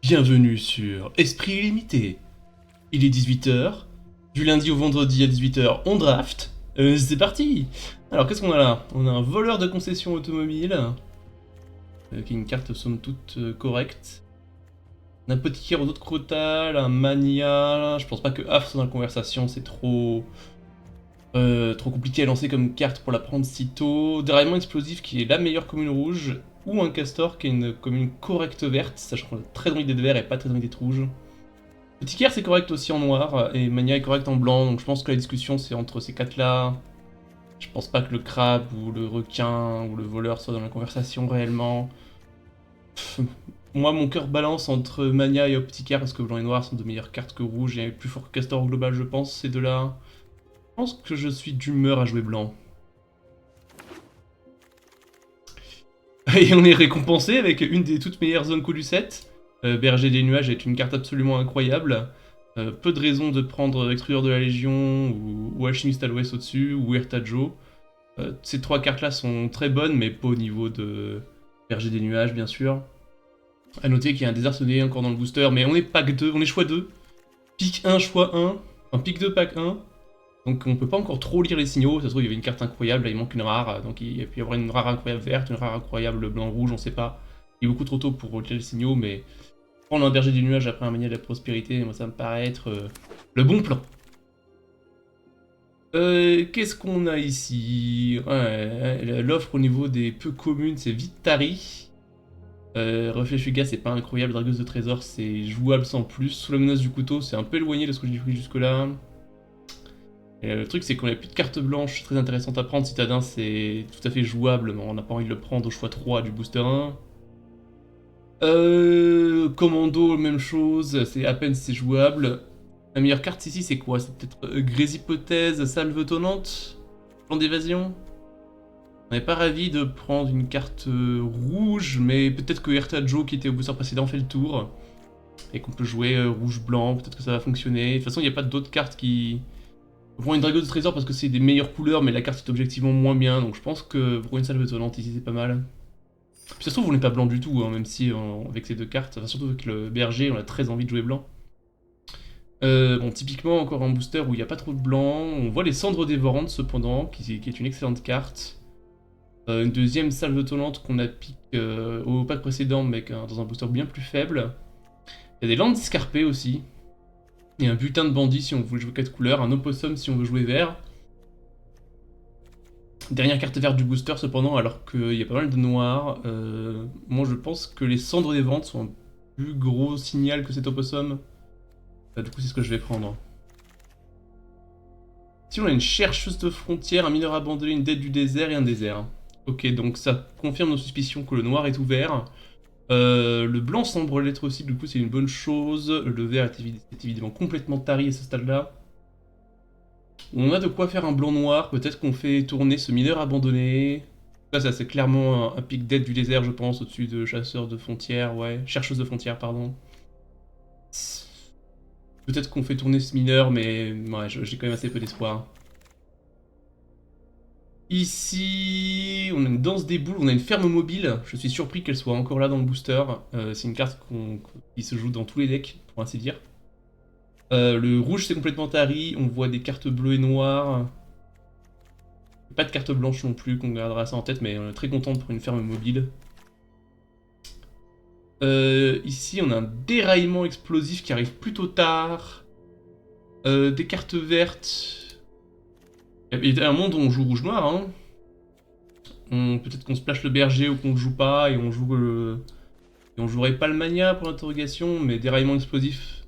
Bienvenue sur Esprit Illimité. Il est 18 h, du lundi au vendredi à 18 h, on draft. C'est parti. Alors qu'est-ce qu'on a là? On a un voleur de concession automobile, qui est une carte somme toute correcte. Un apothicaire aux autres crotales, un mania. Je pense pas que Af soit dans la conversation, c'est trop compliqué à lancer comme carte pour la prendre si tôt. Déraillement explosif qui est la meilleure commune rouge, ou un castor qui est une commune correcte verte, sachant qu'on a très envie d'être vert et pas très envie d'être rouge. Apothicaire c'est correct aussi en noir, et Mania est correct en blanc, donc je pense que la discussion c'est entre ces quatre là. Je pense pas que le crabe ou le requin ou le voleur soient dans la conversation réellement. Moi mon cœur balance entre Mania et Apothicaire parce que blanc et noir sont de meilleures cartes que rouge et plus fort que Castor au global je pense, ces deux là. Je pense que je suis d'humeur à jouer blanc. Et on est récompensé avec une des toutes meilleures zones co du set. Berger des nuages est une carte absolument incroyable. Peu de raisons de prendre Extrudeur de la Légion ou Alchimiste à l'Ouest au-dessus ou Ertajo. Ces trois cartes-là sont très bonnes, mais pas au niveau de Berger des nuages, bien sûr. A noter qu'il y a un désarçonné encore dans le booster, mais on est pack 2, on est choix 2. Pick 1, choix 1. Enfin, pick 2, pack 1. Donc on peut pas encore trop lire les signaux, ça se trouve il y avait une carte incroyable, là il manque une rare, donc il peut y avoir une rare incroyable verte, une rare incroyable blanc-rouge, on sait pas. Il est beaucoup trop tôt pour lire les signaux, mais prendre un berger du nuage après un mania de la prospérité, moi ça me paraît être le bon plan. Qu'est-ce qu'on a ici? Ouais, l'offre au niveau des peu communes c'est Vitari. Reflet Fuga c'est pas incroyable, Dragueuse de Trésor c'est jouable sans plus, Sous la menace du couteau c'est un peu éloigné de ce que j'ai pris jusque là. Et le truc c'est qu'on a plus de cartes blanches très intéressantes à prendre, Citadin c'est tout à fait jouable mais on n'a pas envie de le prendre au choix 3 du booster 1. Commando, même chose, c'est à peine c'est jouable. La meilleure carte ici c'est quoi? C'est peut-être Gréshypothèse, Salve Tonnante, Plan d'évasion. On n'est pas ravi de prendre une carte rouge, mais peut-être que Ertajo qui était au booster précédent fait le tour. Et qu'on peut jouer rouge-blanc, peut-être que ça va fonctionner. De toute façon il n'y a pas d'autres cartes qui... On prend une Dragueuse de Trésor parce que c'est des meilleures couleurs, mais la carte est objectivement moins bien, donc je pense que pour une Salve Tonnante ici c'est pas mal. Puis ça se trouve on n'est pas blanc du tout, hein, même si avec ces deux cartes, enfin, surtout avec le berger on a très envie de jouer blanc. Bon, typiquement encore un booster où il n'y a pas trop de blanc, on voit les Cendres Dévorantes cependant, qui est une excellente carte. Une deuxième Salve Tonnante qu'on a piqué au pack précédent, mais dans un booster bien plus faible. Il y a des Landes Escarpées aussi. Et un butin de bandit si on veut jouer 4 couleurs, un opossum si on veut jouer vert. Dernière carte verte du booster cependant, alors qu'il y a pas mal de noir. Moi je pense que les Cendres des Ventes sont un plus gros signal que cet opossum. Du coup c'est ce que je vais prendre. Si on a une chercheuse de frontières, un mineur abandonné, une dette du désert et un désert. Ok, donc ça confirme nos suspicions que le noir est ouvert. Le blanc semble l'être aussi, du coup c'est une bonne chose. Le vert est évidemment complètement tari à ce stade-là. On a de quoi faire un blanc-noir, peut-être qu'on fait tourner ce mineur abandonné. Là ça c'est clairement un pic d'aide du désert je pense, au-dessus de chasseur de frontières, ouais. Chercheuse de frontières, pardon. Peut-être qu'on fait tourner ce mineur, mais ouais, j'ai quand même assez peu d'espoir. Ici, on a une danse des boules, on a une ferme mobile. Je suis surpris qu'elle soit encore là dans le booster. C'est une carte qui se joue dans tous les decks, pour ainsi dire. Le rouge, c'est complètement tari. On voit des cartes bleues et noires. Pas de carte blanche non plus, qu'on gardera ça en tête, mais on est très content pour une ferme mobile. Ici, on a un déraillement explosif qui arrive plutôt tard. Des cartes vertes. Il y a un monde où on joue rouge-noir, hein. Peut-être qu'on splash le berger ou qu'on le joue pas et on joue le... Et on jouerait pas le mania pour l'interrogation, mais déraillement explosif.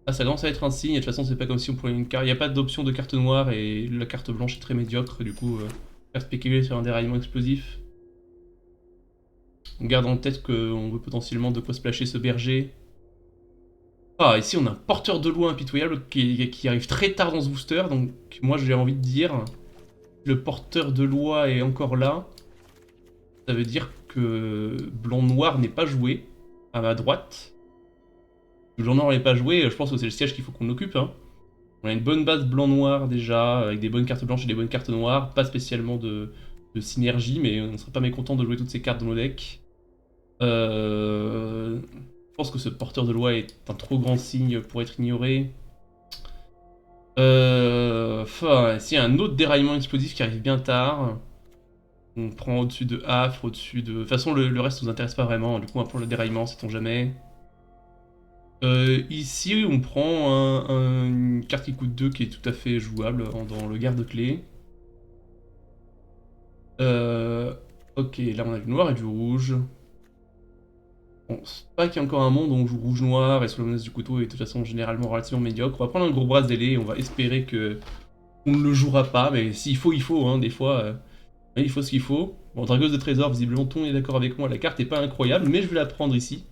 Ah, ça commence à être un signe, et de toute façon c'est pas comme si on prenait une carte... Il n'y a pas d'option de carte noire et la carte blanche est très médiocre, du coup, faire spéculer sur un déraillement explosif. On garde en tête qu'on veut potentiellement de quoi splasher ce berger. Ah, ici on a un porteur de loi impitoyable qui arrive très tard dans ce booster, donc moi j'ai envie de dire, le porteur de loi est encore là. Ça veut dire que blanc-noir n'est pas joué à ma droite. Le blanc-noir n'est pas joué, je pense que c'est le siège qu'il faut qu'on occupe. Hein. On a une bonne base blanc-noir déjà, avec des bonnes cartes blanches et des bonnes cartes noires, pas spécialement de synergie, mais on serait pas mécontent de jouer toutes ces cartes dans nos decks. Je pense que ce porteur de loi est un trop grand signe pour être ignoré. Enfin, s'il y a un autre déraillement explosif qui arrive bien tard, on prend au-dessus de Affre, au-dessus de... De toute façon, le reste nous intéresse pas vraiment, du coup on va prendre le déraillement, sait-on jamais. Ici, on prend une carte qui coûte 2 qui est tout à fait jouable dans le garde-clé. Ok, là on a du noir et du rouge. Bon, c'est pas qu'il y a encore un monde où on joue rouge-noir et sous la menace du couteau est de toute façon généralement relativement médiocre. On va prendre un gros bracelet et on va espérer que on ne le jouera pas, mais s'il faut, il faut, hein, des fois, il faut ce qu'il faut. Bon, Dragueuse de trésor, visiblement tout le monde est d'accord avec moi, la carte est pas incroyable, mais je vais la prendre ici.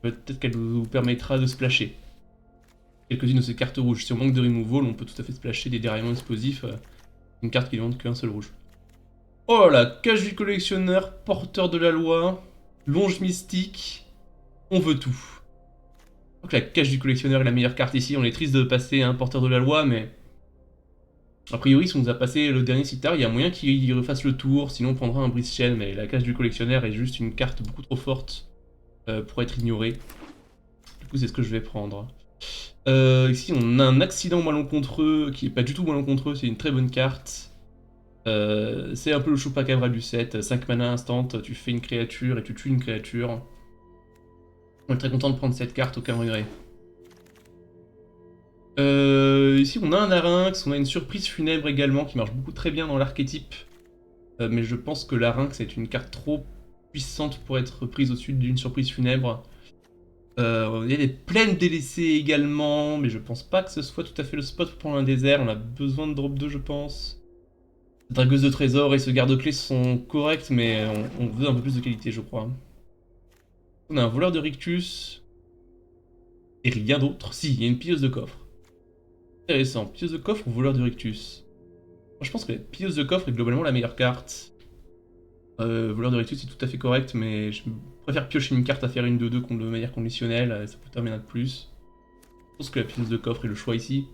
Peut-être qu'elle vous permettra de splasher. Quelques-unes de ces cartes rouges. Si on manque de removal, on peut tout à fait splasher des déraillements explosifs. Une carte qui ne demande qu'un seul rouge. Oh là là, cache du collectionneur, porteur de la loi, longe mystique, on veut tout. Donc la cache du collectionneur est la meilleure carte ici, on est triste de passer à un porteur de la loi, mais... A priori, si on nous a passé le dernier sitar, il y a moyen qu'il refasse le tour, sinon on prendra un brise-chaîne, mais la cache du collectionneur est juste une carte beaucoup trop forte pour être ignorée. Du coup, c'est ce que je vais prendre. Ici, on a un accident malencontreux, qui est pas du tout malencontreux, c'est une très bonne carte. C'est un peu le Chupacabra du set, 5 mana instant, tu fais une créature et tu tues une créature. On est très content de prendre cette carte, aucun regret. Ici on a un larynx, on a une surprise funèbre également qui marche beaucoup très bien dans l'archétype. Mais je pense que larynx est une carte trop puissante pour être prise au-dessus d'une surprise funèbre. Il y a des plaines délaissées également, mais je pense pas que ce soit tout à fait le spot pour prendre un désert. On a besoin de drop 2 je pense. Dragueuse de trésor et ce garde-clés sont corrects, mais on veut un peu plus de qualité je crois. On a un voleur de rictus. Et rien d'autre. Si, il y a une pilleuse de coffre. Intéressant. Pilleuse de coffre ou voleur de rictus? Moi, je pense que la pilleuse de coffre est globalement la meilleure carte. Voleur de rictus est tout à fait correct, mais je préfère piocher une carte à faire une 2-2 de manière conditionnelle, ça coûte un mana de plus. Je pense que la pilleuse de coffre est le choix ici.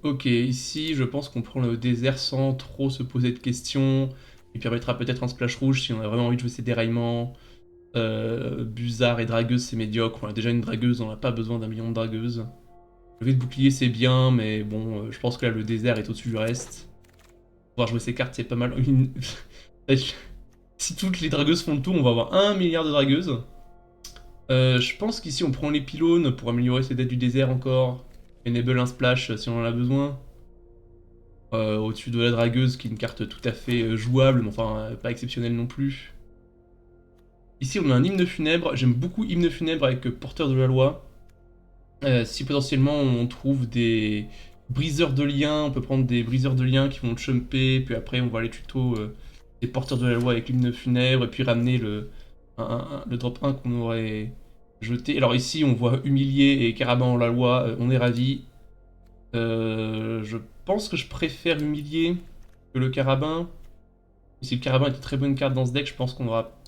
Ok, ici je pense qu'on prend le désert sans trop se poser de questions. Il permettra peut-être un splash rouge si on a vraiment envie de jouer ses déraillements. Buzard et dragueuse c'est médiocre, on a déjà une dragueuse, on n'a pas besoin d'un million de dragueuses. Le de bouclier c'est bien, mais bon, je pense que là le désert est au-dessus du reste. Pouvoir jouer ces cartes c'est pas mal. Si toutes les dragueuses font le tour, on va avoir 1 milliard de dragueuses. Je pense qu'ici on prend les pylônes pour améliorer ses dettes du désert encore. Enable un splash si on en a besoin. Au-dessus de la dragueuse qui est une carte tout à fait jouable, mais enfin pas exceptionnelle non plus. Ici on a un hymne funèbre, j'aime beaucoup hymne funèbre avec porteur de la loi. Si potentiellement on trouve des briseurs de liens, on peut prendre des briseurs de liens qui vont chumper, puis après on va les tutos des porteurs de la loi avec l'hymne funèbre, et puis ramener le drop 1 qu'on aurait jeté. Alors ici on voit humilié et Caraban la loi, on est ravis. Je pense que je préfère humilié que le carabin. Si le carabin est une très bonne carte dans ce deck, je pense qu'on aura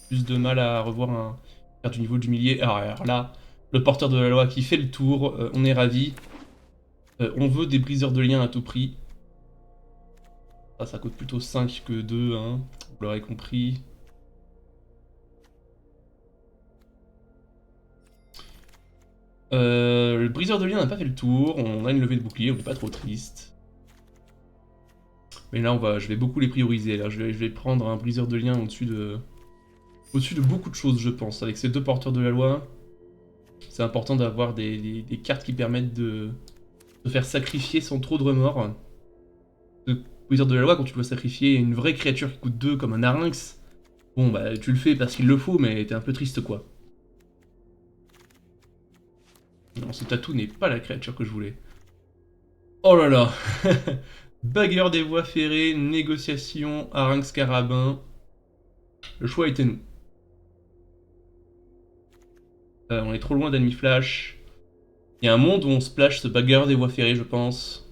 plus de mal à revoir un carte du niveau d'humilié. Alors là, le porteur de la loi qui fait le tour, on est ravis. On veut des briseurs de liens à tout prix. Ça coûte plutôt 5 que 2, hein, vous l'aurez compris. Le briseur de liens n'a pas fait le tour, on a une levée de bouclier, on n'est pas trop triste. Mais là, je vais beaucoup les prioriser. Là, je vais prendre un briseur de liens au-dessus de beaucoup de choses, je pense. Avec ces deux porteurs de la loi, c'est important d'avoir des cartes qui permettent de faire sacrifier sans trop de remords. Le briseur de la loi, quand tu dois sacrifier une vraie créature qui coûte 2 comme un larynx, bon bah tu le fais parce qu'il le faut, mais t'es un peu triste quoi. Non, ce tatou n'est pas la créature que je voulais. Oh là là. Bagueur des voies ferrées, négociation, Harynx carabin. Le choix était nous. On est trop loin d'ennemis flash. Il y a un monde où on splash ce bagueur des voies ferrées, je pense.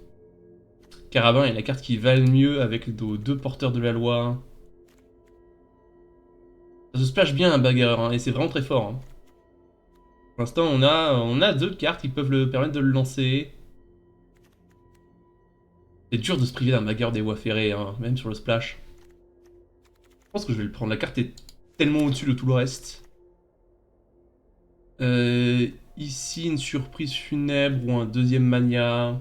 Carabin est la carte qui va le mieux avec nos deux porteurs de la loi. Ça se splash bien un bagueur, hein, et c'est vraiment très fort. Hein. Pour l'instant, on a deux cartes qui peuvent le permettre de le lancer. C'est dur de se priver d'un bagueur des voies ferrées, hein, même sur le splash. Je pense que je vais le prendre. La carte est tellement au-dessus de tout le reste. Ici, une surprise funèbre ou un deuxième mania.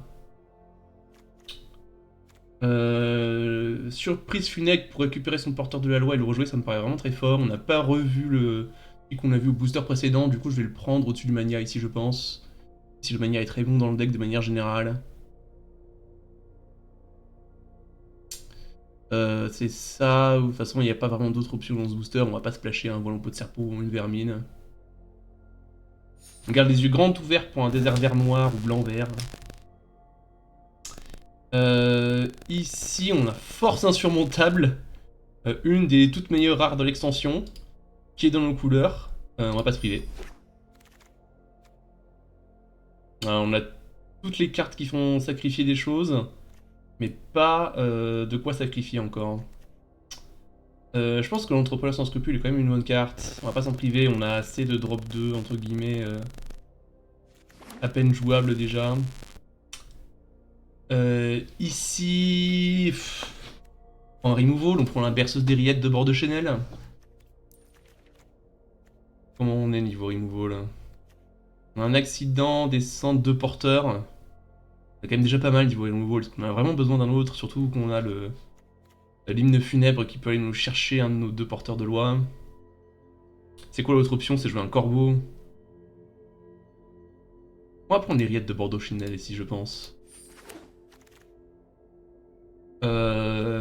Surprise funèbre pour récupérer son porteur de la loi et le rejouer, ça me paraît vraiment très fort. On n'a pas revu le truc qu'on a vu au booster précédent, du coup je vais le prendre au-dessus du mania ici, je pense. Si le mania est très bon dans le deck de manière générale. C'est ça, ou de toute façon il n'y a pas vraiment d'autres options dans ce booster, on va pas splasher un volant pot de serpent ou une vermine. On garde les yeux grands ouverts pour un désert vert noir ou blanc vert. Ici on a force insurmontable, une des toutes meilleures rares de l'extension, qui est dans nos couleurs. On va pas se priver. On a toutes les cartes qui font sacrifier des choses, mais pas de quoi sacrifier encore. Je pense que l'entrepreneur sans scrupule est quand même une bonne carte. On va pas s'en priver, on a assez de drop 2, entre guillemets, à peine jouable déjà. Ici... En removal, on prend la berceuse des rillettes de bord de Chanel. Comment on est niveau removal? On a un accident, descente, 2 porteurs. C'est quand même déjà pas mal niveau removal, parce qu'on a vraiment besoin d'un autre, surtout qu'on a l'hymne funèbre qui peut aller nous chercher un de nos 2 porteurs de loi. C'est quoi l'autre option? C'est jouer un corbeau. On va prendre les rillettes de Bordeaux Chanel ici, je pense.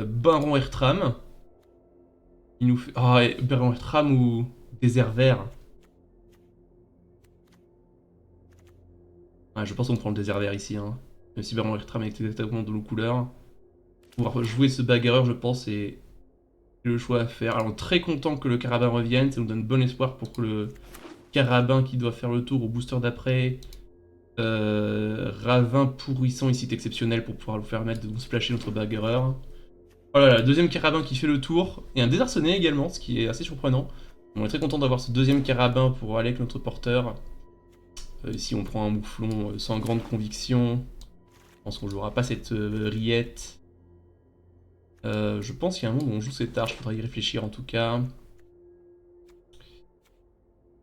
Baron Airtram. Il nous fait... Ah, Baron Airtram ou Désert Vert. Ah, je pense qu'on prend le Désert Vert ici. Hein. Même si Baron Airtram est exactement de nos couleurs. Pouvoir jouer ce bagarreur, je pense, c'est le choix à faire. Alors, très content que le carabin revienne. Ça nous donne bon espoir pour que le carabin qui doit faire le tour au booster d'après... Ravin pourrissant ici est exceptionnel pour pouvoir le faire mettre de nous splasher notre bagarreur. Voilà, deuxième carabin qui fait le tour. Et un désarçonné également, ce qui est assez surprenant. On est très content d'avoir ce deuxième carabin pour aller avec notre porteur. Ici on prend un mouflon sans grande conviction. Je pense qu'on jouera pas cette rillette. Je pense qu'il y a un moment où on joue cette arche, il faudra y réfléchir en tout cas.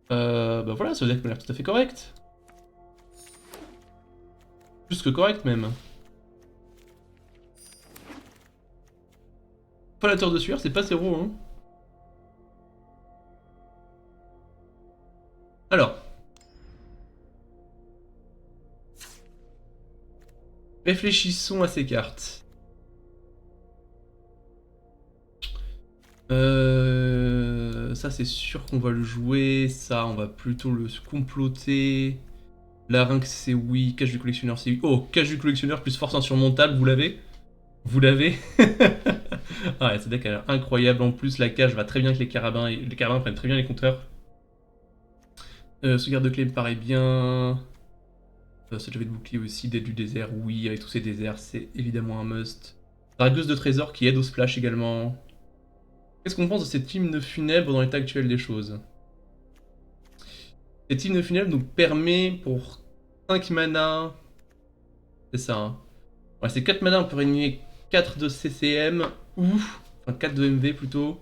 Bah voilà, ce deck m'a l'air tout à fait correct. Plus que correct même. Falateur de sueur, c'est pas 0 hein. Alors. Réfléchissons à ces cartes. Ça c'est sûr qu'on va le jouer, ça on va plutôt le comploter. Larynx c'est oui, Cage du collectionneur c'est oui. Oh, Cage du collectionneur plus force insurmontable, vous l'avez? Vous l'avez? Ah ouais, ce deck a l'air incroyable, en plus la cage va très bien avec les carabins, et les carabins prennent très bien les compteurs. Ce garde de clé me paraît bien. Ce j'avais de bouclier aussi, d'aide du désert, oui, avec tous ces déserts, c'est évidemment un must. Dragueuse de trésor qui aide au splash également. Qu'est-ce qu'on pense de cet hymne funèbre dans l'état actuel des choses? Cet hymne funèbre nous permet pour 5 mana... C'est ça, hein. Ouais, c'est 4 mana, on peut réunir 4 de CCM, ou... Enfin, 4 de MV plutôt.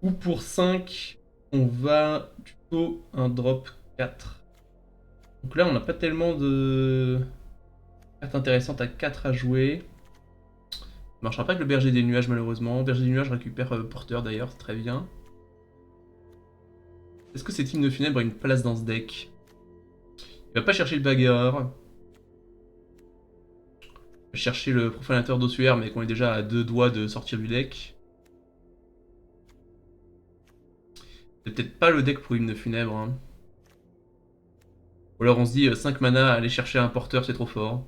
Ou pour 5, on va plutôt un drop 4. Donc là, on n'a pas tellement de cartes intéressantes à 4 à jouer. Ça marchera pas avec le berger des nuages malheureusement. Berger des nuages récupère porteur d'ailleurs, c'est très bien. Est-ce que cet hymne funèbre a une place dans ce deck? Il va pas chercher le bagarreur. Il va chercher le profanateur d'ossuaire, mais qu'on est déjà à 2 doigts de sortir du deck. C'est peut-être pas le deck pour hymne funèbre. Hein. Ou alors on se dit 5 mana, aller chercher un porteur, c'est trop fort.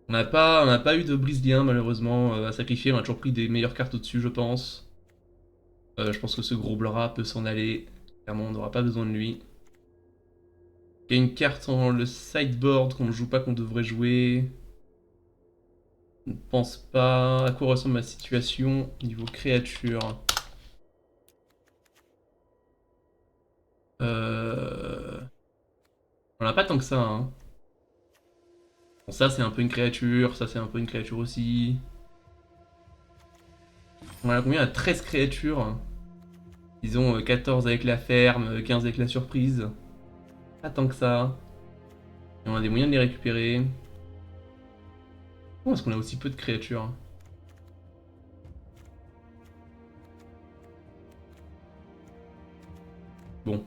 On n'a pas eu de brise-lien malheureusement à sacrifier, on a toujours pris des meilleures cartes au-dessus je pense. Je pense que ce gros Blra peut s'en aller, clairement on n'aura pas besoin de lui. Il y a une carte dans le sideboard qu'on ne joue pas qu'on devrait jouer. Je ne pense pas à quoi ressemble ma situation niveau créature. On n'a pas tant que ça hein. Bon, ça c'est un peu une créature, ça c'est un peu une créature aussi. On a combien? À 13 créatures. Ils ont 14 avec la ferme, 15 avec la surprise. Pas tant que ça. Et on a des moyens de les récupérer. Pourquoi est-ce qu'on a aussi peu de créatures? Bon.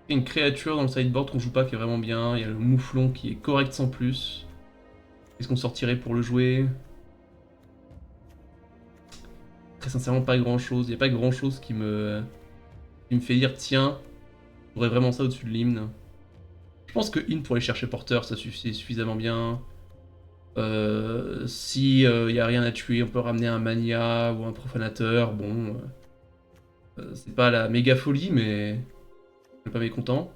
Il y a une créature dans le sideboard qu'on joue pas qui est vraiment bien. Il y a le mouflon qui est correct sans plus. Qu'est-ce qu'on sortirait pour le jouer? Très sincèrement, pas grand chose. Il n'y a pas grand chose qui me fait dire tiens, j'aurais vraiment ça au-dessus de l'hymne. Je pense que In pour aller chercher porteur, ça suffit suffisamment bien. Si y a rien à tuer, on peut ramener un mania ou un profanateur. Bon, c'est pas la méga folie, mais je suis pas mécontent.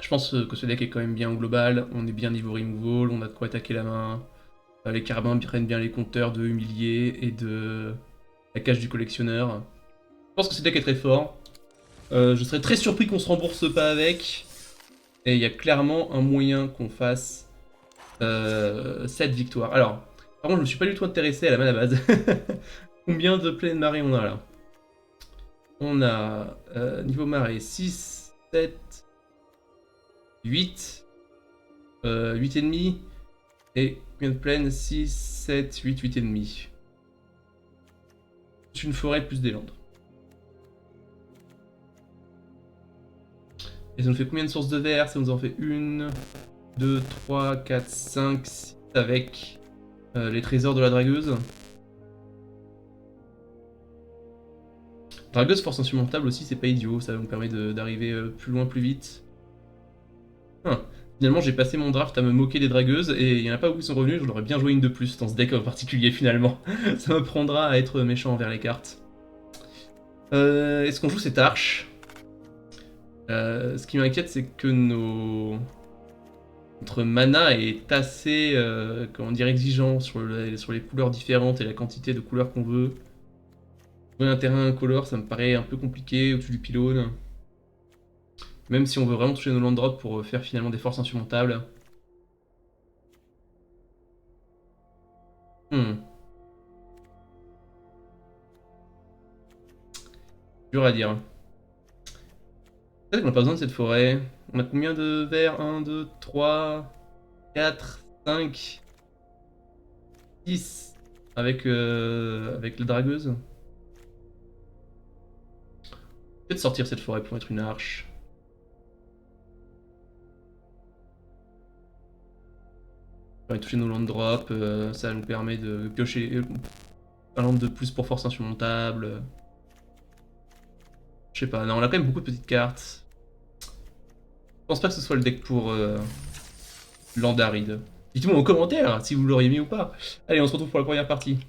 Je pense que ce deck est quand même bien au global. On est bien niveau removal, on a de quoi attaquer la main. Les carabins prennent bien les compteurs de humilié et de la cage du collectionneur. Je pense que ce deck est très fort. Je serais très surpris qu'on se rembourse pas avec. Et il y a clairement un moyen qu'on fasse cette victoire. Alors, par contre, je me suis pas du tout intéressé à la mana base. Combien de pleines marées on a là? On a niveau marée 6, 7, 8, 8 et demi. Et combien de plaines? 6, 7, 8, 8 et demi. C'est une forêt plus des landes. Et ça nous fait combien de sources de verre? Ça nous en fait 1, 2, 3, 4, 5, 6 avec les trésors de la dragueuse. Dragueuse force insurmontable aussi, c'est pas idiot, ça nous permet d'arriver plus loin plus vite. Finalement, j'ai passé mon draft à me moquer des dragueuses et il y en a pas beaucoup qui sont revenus, je l'aurais bien joué une de plus dans ce deck en particulier finalement. Ça me prendra à être méchant envers les cartes. Est-ce qu'on joue cette arche? Ce qui m'inquiète, c'est que notre mana est assez comment dire, exigeant sur les couleurs différentes et la quantité de couleurs qu'on veut. Jouer un terrain incolore, ça me paraît un peu compliqué au-dessus du pylône. Même si on veut vraiment toucher nos land drops pour faire finalement des forces insurmontables. Dur à dire. Peut-être qu'on n'a pas besoin de cette forêt. On a combien de verres? 1, 2, 3, 4, 5, 6 avec la dragueuse. Peut-être sortir cette forêt pour mettre une arche. On va toucher nos land drops, ça nous permet de piocher un land de plus pour force insurmontable. Je sais pas, non, on a quand même beaucoup de petites cartes. Je pense pas que ce soit le deck pour Landaride. Dites-moi en commentaire si vous l'auriez mis ou pas. Allez, on se retrouve pour la première partie.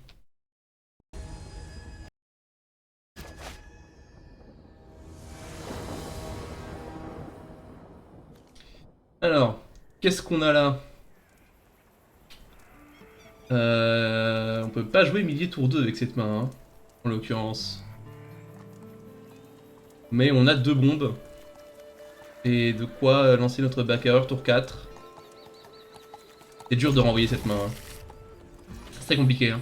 Alors, qu'est-ce qu'on a là? On peut pas jouer millier tour 2 avec cette main, hein, en l'occurrence. Mais on a 2 bombes. Et de quoi lancer notre backer tour 4. C'est dur de renvoyer cette main. Hein. C'est très compliqué. Hein.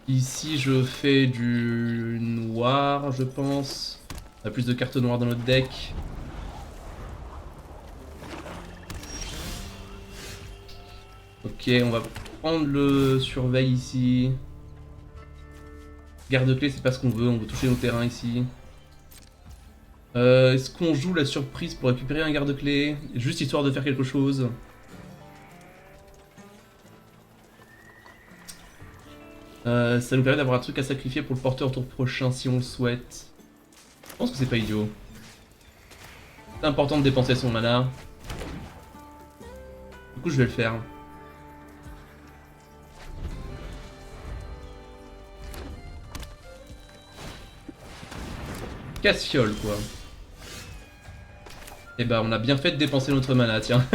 Ici, je fais du noir, je pense. On a plus de cartes noires dans notre deck. Ok, on va prendre le surveil ici. Garde-clé, c'est pas ce qu'on veut toucher nos terrains ici. Est-ce qu'on joue la surprise pour récupérer un garde-clé? Juste histoire de faire quelque chose. Ça nous permet d'avoir un truc à sacrifier pour le porteur tour prochain si on le souhaite. Je pense que c'est pas idiot. C'est important de dépenser son mana. Du coup, je vais le faire. Casse-fiole, quoi. Et bah, on a bien fait de dépenser notre mana, tiens.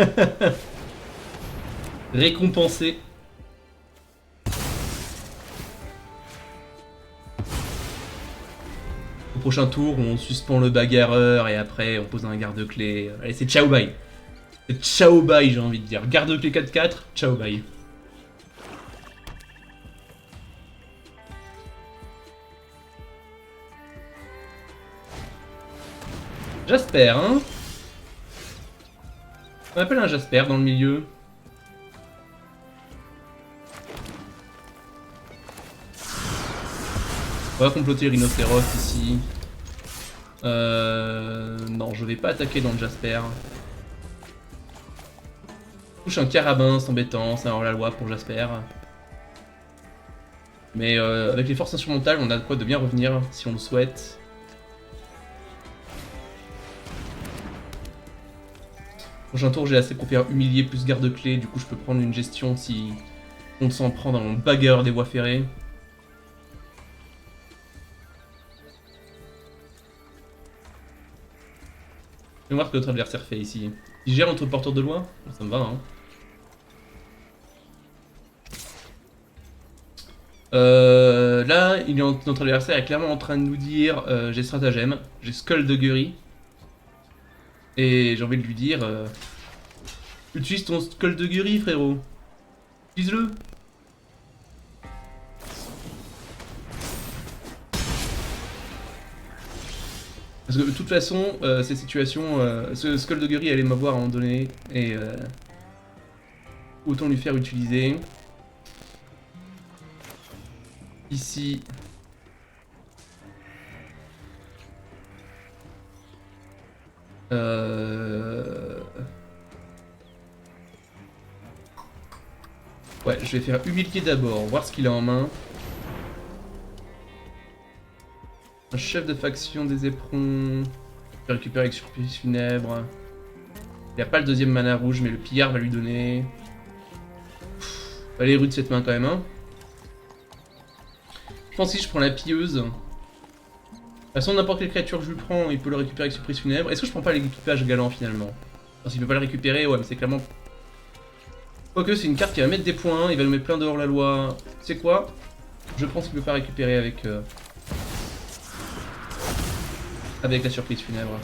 Récompensé. Au prochain tour, on suspend le bagarreur et après, on pose un garde-clé. Allez, c'est ciao bye. C'est ciao bye, j'ai envie de dire. Garde-clé 4-4, ciao bye. Jasper, hein. On appelle un Jasper dans le milieu. On va comploter le rhinocéros ici. Non, je vais pas attaquer dans le Jasper. Touche un carabin, c'est embêtant, c'est hors-la-loi pour Jasper. Mais avec les forces instrumentales, on a de quoi de bien revenir si on le souhaite. Prochain tour, j'ai assez pour faire humilier plus garde-clé, du coup je peux prendre une gestion si on s'en prend dans mon bagarre des voies ferrées. Je vais voir ce que notre adversaire fait ici. Il gère notre porteur de loi? Ça me va, hein. Là, notre adversaire est clairement en train de nous dire j'ai stratagème, j'ai Skullduggery. Et j'ai envie de lui dire utilise ton Skullduggery, frérot. Utilise-le. Parce que de toute façon, cette situation, ce Skullduggery allait m'avoir à un moment donné, et autant lui faire utiliser. Ici. Ouais, je vais faire humilier d'abord, voir ce qu'il a en main. Un chef de faction des éperons. Je vais récupérer avec surprise funèbre. Il n'y a pas le deuxième mana rouge, mais le pillard va lui donner. Elle est rude cette main quand même, hein. Je pense que si je prends la pilleuse. De toute façon, n'importe quelle créature que je lui prends, il peut le récupérer avec surprise funèbre. Est-ce que je prends pas l'équipage galant finalement? Parce qu'il peut pas le récupérer, ouais, mais c'est clairement. Quoique, c'est une carte qui va mettre des points, il va nous mettre plein dehors la loi. Tu sais quoi? Je pense qu'il peut pas récupérer avec. Avec la surprise funèbre.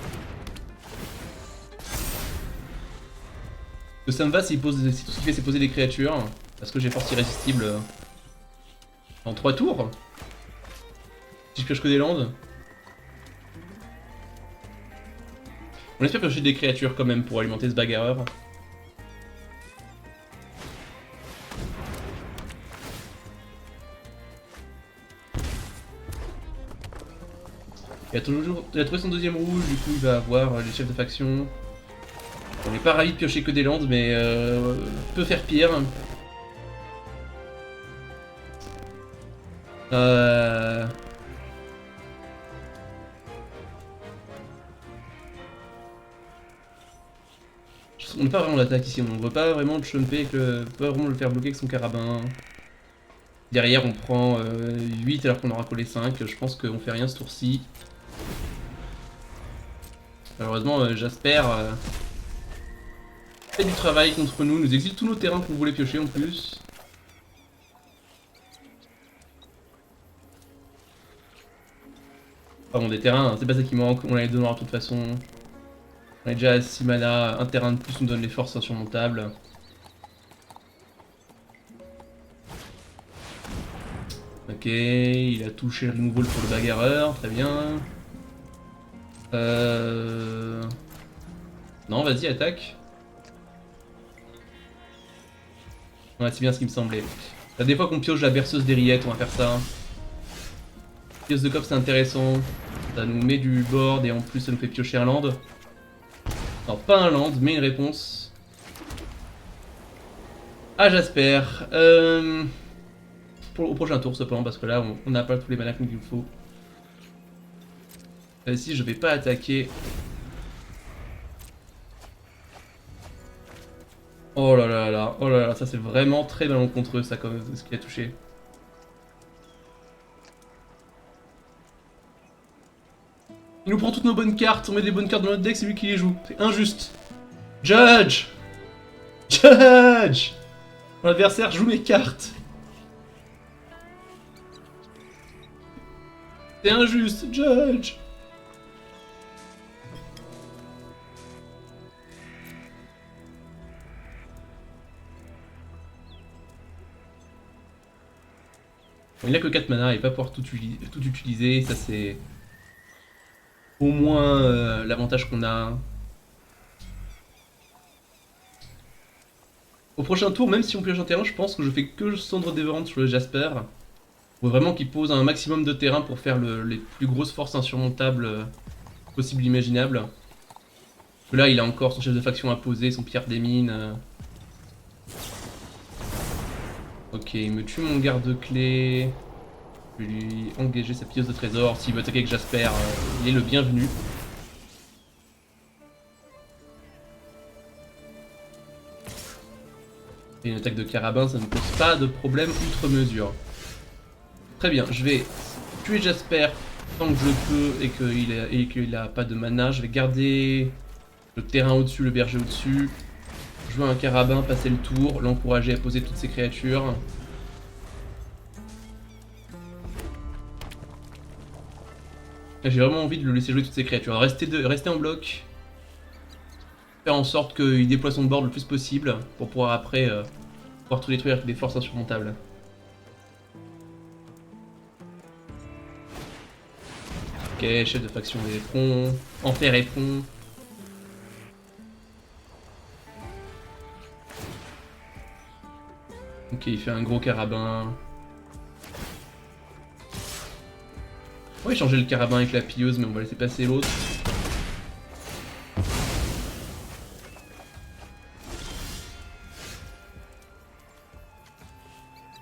Que ça me va s'il pose, si tout ce qu'il fait c'est poser des créatures, parce que j'ai force irrésistible en 3 tours. Si je pioche que des landes. On espère piocher des créatures quand même pour alimenter ce bagarreur. Il a trouvé son deuxième rouge, du coup il va avoir les chefs de faction. On n'est pas ravis de piocher que des landes, mais peut faire pire. On n'est pas vraiment l'attaque ici, on ne veut pas vraiment le chumper, pas vraiment le faire bloquer avec son carabin. Derrière on prend 8 alors qu'on aura collé 5, je pense qu'on fait rien ce tour-ci. Malheureusement Jasper fait du travail contre nous exile tous nos terrains qu'on voulait piocher en plus. Pas bon, des terrains, c'est pas ça qui manque, on les donnera de toute façon. On est déjà à 6 mana, un terrain de plus nous donne les forces insurmontables. Ok, il a touché le removal pour le bagarreur, très bien. Non, vas-y, attaque. Ouais, c'est bien ce qui me semblait. Là, des fois qu'on pioche la berceuse des rillettes, on va faire ça. Pioche de cop, c'est intéressant. Ça nous met du board et en plus ça nous fait piocher un land. Non, pas un land, mais une réponse. Ah, Jasper. Au prochain tour, cependant, parce que là, on n'a pas tous les manas qu'il nous faut. Ici, je vais pas attaquer. Oh là là là, oh là là, ça c'est vraiment très malencontreux, ça, comme ce qu'il a touché. Il nous prend toutes nos bonnes cartes, on met des bonnes cartes dans notre deck, c'est lui qui les joue. C'est injuste. Judge! Judge! Mon adversaire joue mes cartes. C'est injuste, Judge! Bon, il n'a que 4 mana, il va pas pouvoir tout utiliser, ça c'est... au moins l'avantage qu'on a. Au prochain tour, même si on pioche un terrain, je pense que je fais que Cendre Dévorante sur le Jasper. Faut vraiment qu'il pose un maximum de terrain pour faire les plus grosses forces insurmontables possibles imaginables. Parce que là, il a encore son chef de faction à poser, son Pierre des Mines. Ok, il me tue mon garde-clé. Je vais lui engager sa pilleuse de trésor. S'il veut attaquer avec Jasper, il est le bienvenu. Et une attaque de carabin, ça ne pose pas de problème outre mesure. Très bien, je vais tuer Jasper tant que je peux et qu'il a pas de mana. Je vais garder le terrain au-dessus, le berger au-dessus. Jouer un carabin, passer le tour, l'encourager à poser toutes ses créatures. J'ai vraiment envie de le laisser jouer toutes ses créatures. Rester en bloc. Faire en sorte qu'il déploie son board le plus possible pour pouvoir après pouvoir tout détruire avec des forces insurmontables. Ok, chef de faction des éperons, enfer éperon. Ok, il fait un gros carabin. On va changer le carabin avec la pilleuse, mais on va laisser passer l'autre.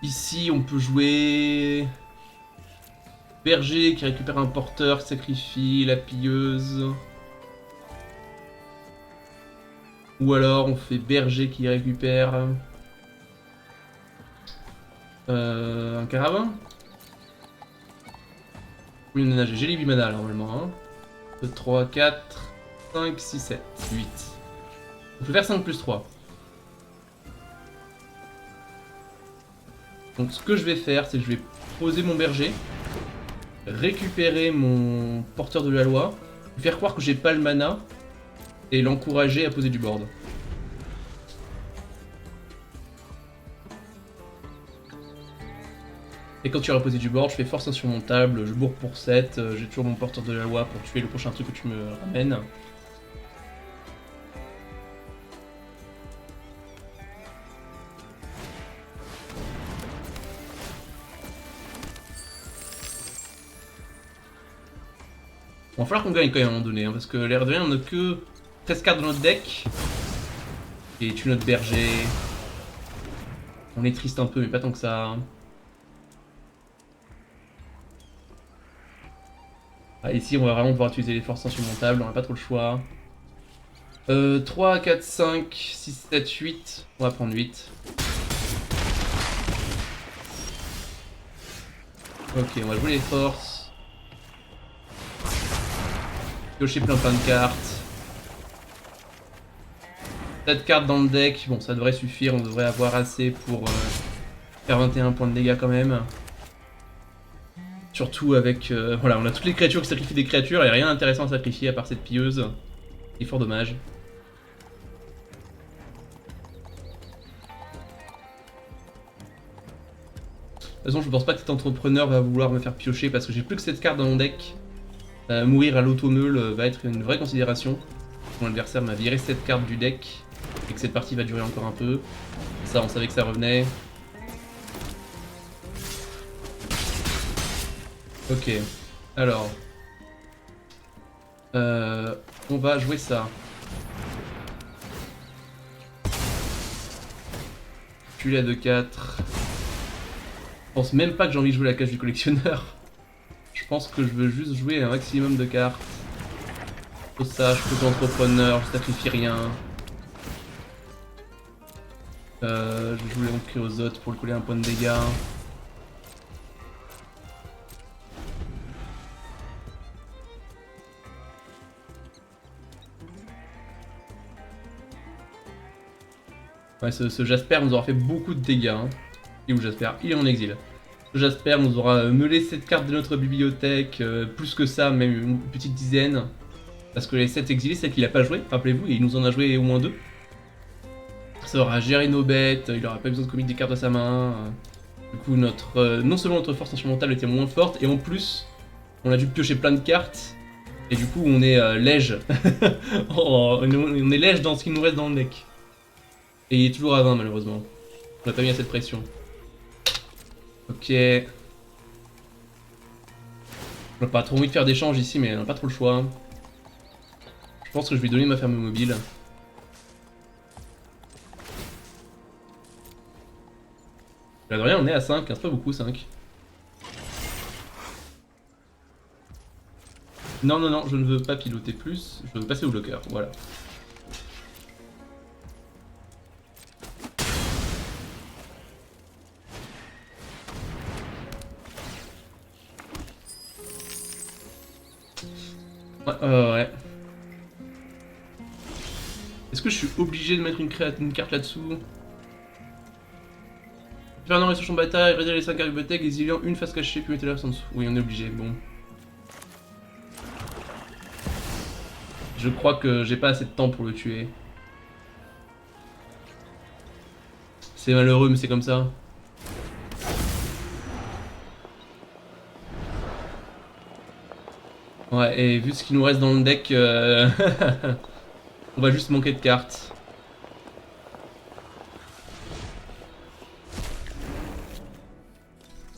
Ici, on peut jouer berger qui récupère un porteur, qui sacrifie la pilleuse. Ou alors on fait berger qui récupère un carabin. Oui, j'ai les 8 mana là, normalement. Hein. 2, 3, 4, 5, 6, 7, 8. On peut faire 5 plus 3. Donc ce que je vais faire, c'est que je vais poser mon berger, récupérer mon porteur de la loi, lui faire croire que j'ai pas le mana, et l'encourager à poser du board. Et quand tu auras posé du board, je fais force insurmontable, je bourre pour 7, j'ai toujours mon porteur de la loi pour tuer le prochain truc que tu me ramènes. Bon, il va falloir qu'on gagne quand même à un moment donné, hein, parce que l'air de rien, on n'a que 13 cartes dans notre deck. Et tue notre berger. On est triste un peu, mais pas tant que ça. Ah, ici, on va vraiment pouvoir utiliser les forces insurmontables, on n'a pas trop le choix. 3, 4, 5, 6, 7, 8. On va prendre 8. Ok, on va jouer les forces. Piocher plein de cartes. 7 cartes dans le deck, bon ça devrait suffire, on devrait avoir assez pour faire 21 points de dégâts quand même. Surtout avec... voilà, on a toutes les créatures qui sacrifient des créatures et rien d'intéressant à sacrifier à part cette pilleuse. C'est fort dommage. De toute façon, je pense pas que cet entrepreneur va vouloir me faire piocher parce que j'ai plus que 7 cartes dans mon deck. Mourir à l'automeule va être une vraie considération. Mon adversaire m'a viré cette carte du deck et que cette partie va durer encore un peu. Ça, on savait que ça revenait. Ok, alors... on va jouer ça. Puis la 2-4. Je pense même pas que j'ai envie de jouer la cage du collectionneur. Je pense que je veux juste jouer un maximum de cartes. Pour ça, je peux entrepreneur, je sacrifie rien. Je vais jouer l'Ankylozote pour le coller un point de dégâts. Ouais, ce Jasper nous aura fait beaucoup de dégâts. Hein. Et où Jasper? Il est en exil. Ce Jasper nous aura meulé cette carte de notre bibliothèque, plus que ça, même une petite dizaine. Parce que les 7 exilés, c'est qu'il a pas joué, rappelez-vous, et il nous en a joué au moins 2. Ça aura géré nos bêtes, il aura pas besoin de commettre des cartes à sa main. Du coup, non seulement notre force insurmontable était moins forte, et en plus, on a dû piocher plein de cartes Et du coup, on est léger. On est léger dans ce qui nous reste dans le deck. Et il est toujours à 20 malheureusement. On n'a pas mis assez de pression. Ok. On n'a pas trop envie de faire d'échange ici, mais on n'a pas trop le choix. Je pense que je vais donner ma ferme mobile. Là de rien, on est à 5, c'est pas beaucoup 5. Non, non, non, je ne veux pas piloter plus, je veux passer au bloqueur, voilà. Ouais. Est-ce que je suis obligé de mettre une carte là-dessous? Faire un arrêt sur champ de bataille, réduire les 5 bibliothèques, exiliant une face cachée, puis mettez-la en dessous. Oui, on est obligé, bon. Je crois que j'ai pas assez de temps pour le tuer. C'est malheureux, mais c'est comme ça. Ouais, et vu ce qu'il nous reste dans le deck, on va juste manquer de cartes.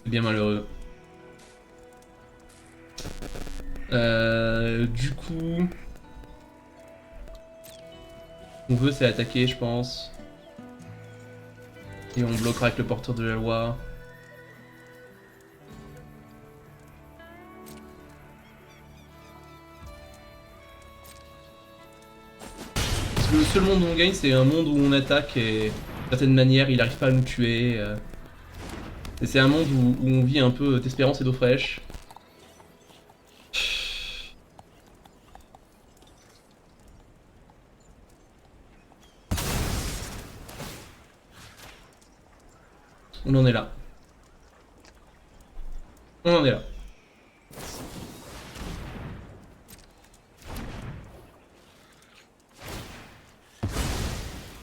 C'est bien malheureux. Du coup... Ce qu'on veut, c'est attaquer, je pense. Et on bloquera avec le porteur de la loi. Parce que le seul monde où on gagne, c'est un monde où on attaque et d'une certaine manière, il n'arrive pas à nous tuer. Et c'est un monde où on vit un peu d'espérance et d'eau fraîche. On en est là. On en est là.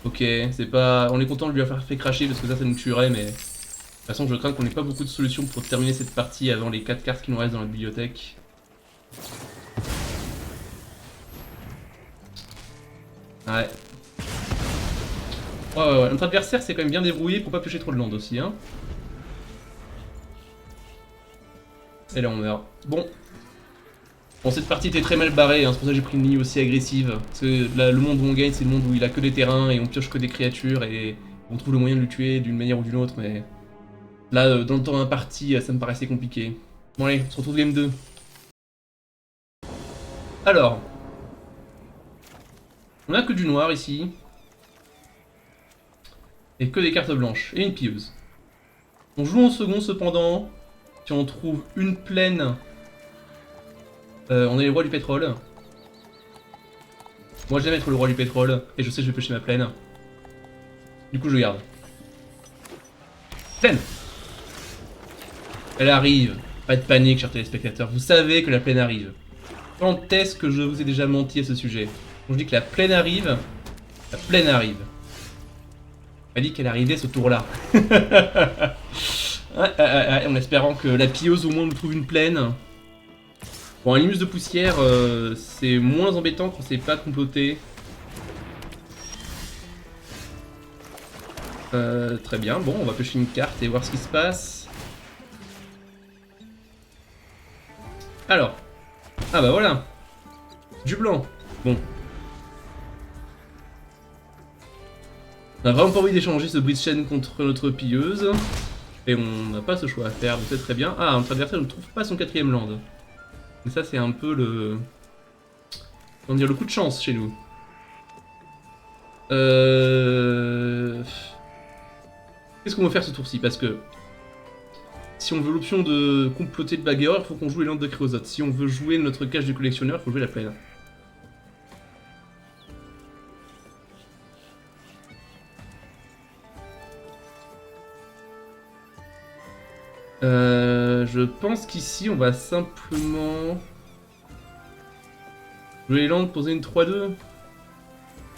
Ok, c'est pas... On est content de lui avoir fait cracher parce que ça nous tuerait, mais... De toute façon, je crains qu'on n'ait pas beaucoup de solutions pour terminer cette partie avant les 4 cartes qui nous restent dans la bibliothèque. Ouais. Ouais. Notre adversaire s'est quand même bien débrouillé pour pas piocher trop de land aussi, hein. Et là on meurt. Bon, cette partie était très mal barrée, hein, c'est pour ça que j'ai pris une ligne aussi agressive. Parce que là, le monde où on gagne, c'est le monde où il a que des terrains et on pioche que des créatures et on trouve le moyen de le tuer d'une manière ou d'une autre, mais... Là, dans le temps imparti, ça me paraissait compliqué. Bon allez, on se retrouve game 2. Alors... On a que du noir ici. Et que des cartes blanches. Et une pieuse. On joue en second cependant. Si on trouve une plaine... on est les rois du pétrole. Moi j'aime être le roi du pétrole, et je sais que je vais pêcher ma plaine. Du coup je garde. Plaine! Elle arrive. Pas de panique, chers téléspectateurs. Vous savez que la plaine arrive. Quand est-ce que je vous ai déjà menti à ce sujet? Quand je dis que la plaine arrive, la plaine arrive. Elle dit qu'elle arrivait ce tour-là. En espérant que la pieuse au moins nous trouve une plaine. Bon, un limus de poussière, c'est moins embêtant quand c'est pas comploté. Très bien, bon, on va pêcher une carte et voir ce qui se passe. Alors. Ah bah voilà. Du blanc. Bon. On a vraiment pas envie d'échanger ce bridge chain contre notre pilleuse. Et on n'a pas ce choix à faire, donc c'est très bien. Ah, notre adversaire ne trouve pas son 4ème land. Mais ça, c'est un peu le... Comment dire, le coup de chance chez nous. Qu'est-ce qu'on va faire ce tour-ci? Parce que... Si on veut l'option de comploter le bagueur, il faut qu'on joue les landes de créosote. Si on veut jouer notre cache du collectionneur, il faut jouer la plaine. Je pense qu'ici on va simplement jouer les landes, poser une 3-2.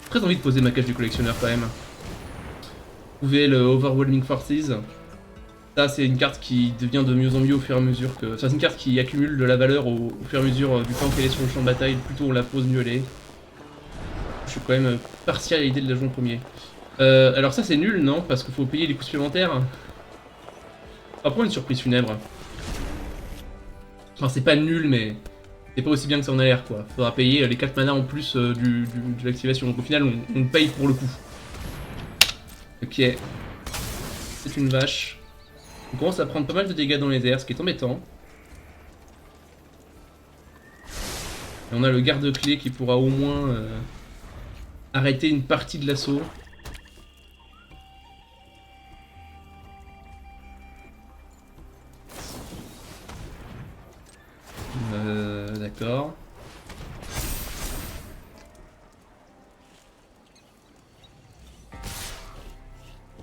Très envie de poser ma cache du collectionneur quand même. Trouver le Overwhelming Forces. Ça, c'est une carte qui devient de mieux en mieux au fur et à mesure que... Ça, c'est une carte qui accumule de la valeur au fur et à mesure du temps qu'elle est sur le champ de bataille. Plus tôt on la pose, mieux elle est. Je suis quand même partial à l'idée de la jouer en premier. Alors ça, c'est nul, non? Parce qu'il faut payer les coûts supplémentaires. Après, une surprise funèbre. Enfin, c'est pas nul, mais c'est pas aussi bien que ça en a l'air, quoi. Faudra payer les 4 mana en plus de l'activation. Donc au final, on paye pour le coup. Ok. C'est une vache. On commence à prendre pas mal de dégâts dans les airs, ce qui est embêtant. Et on a le garde-clé qui pourra au moins arrêter une partie de l'assaut. D'accord.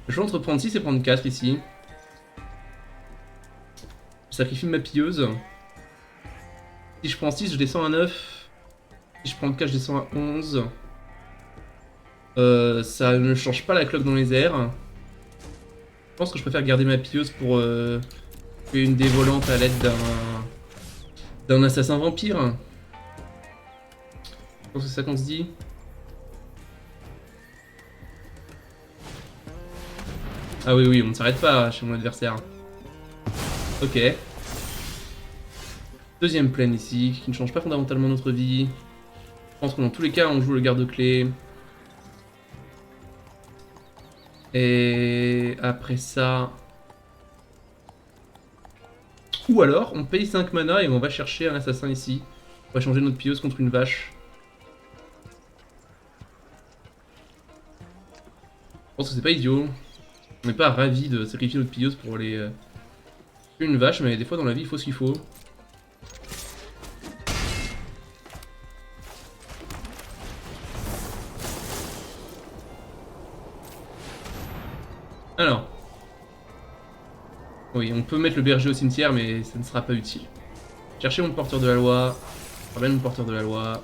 Je vais entre prendre 6 et prendre 4 ici. Je sacrifie ma pilleuse. Si je prends 6, je descends à 9. Si je prends 4, je descends à 11. Ça ne change pas la cloque dans les airs. Je pense que je préfère garder ma pilleuse pour tuer une dévolante à l'aide d'un assassin vampire. Je pense que c'est ça qu'on se dit. Ah oui, oui, on ne s'arrête pas chez mon adversaire. Ok. Deuxième plaine ici, qui ne change pas fondamentalement notre vie. Je pense que dans tous les cas, on joue le garde-clé. Et après ça... Ou alors, on paye 5 mana et on va chercher un assassin ici. On va changer notre pilleuse contre une vache. Je pense que c'est pas idiot. On n'est pas ravis de sacrifier notre pilleuse pour aller tuer une vache, mais des fois dans la vie, il faut ce qu'il faut. Alors. Oui, on peut mettre le berger au cimetière, mais ça ne sera pas utile. Chercher mon porteur de la loi. Je ramène mon porteur de la loi.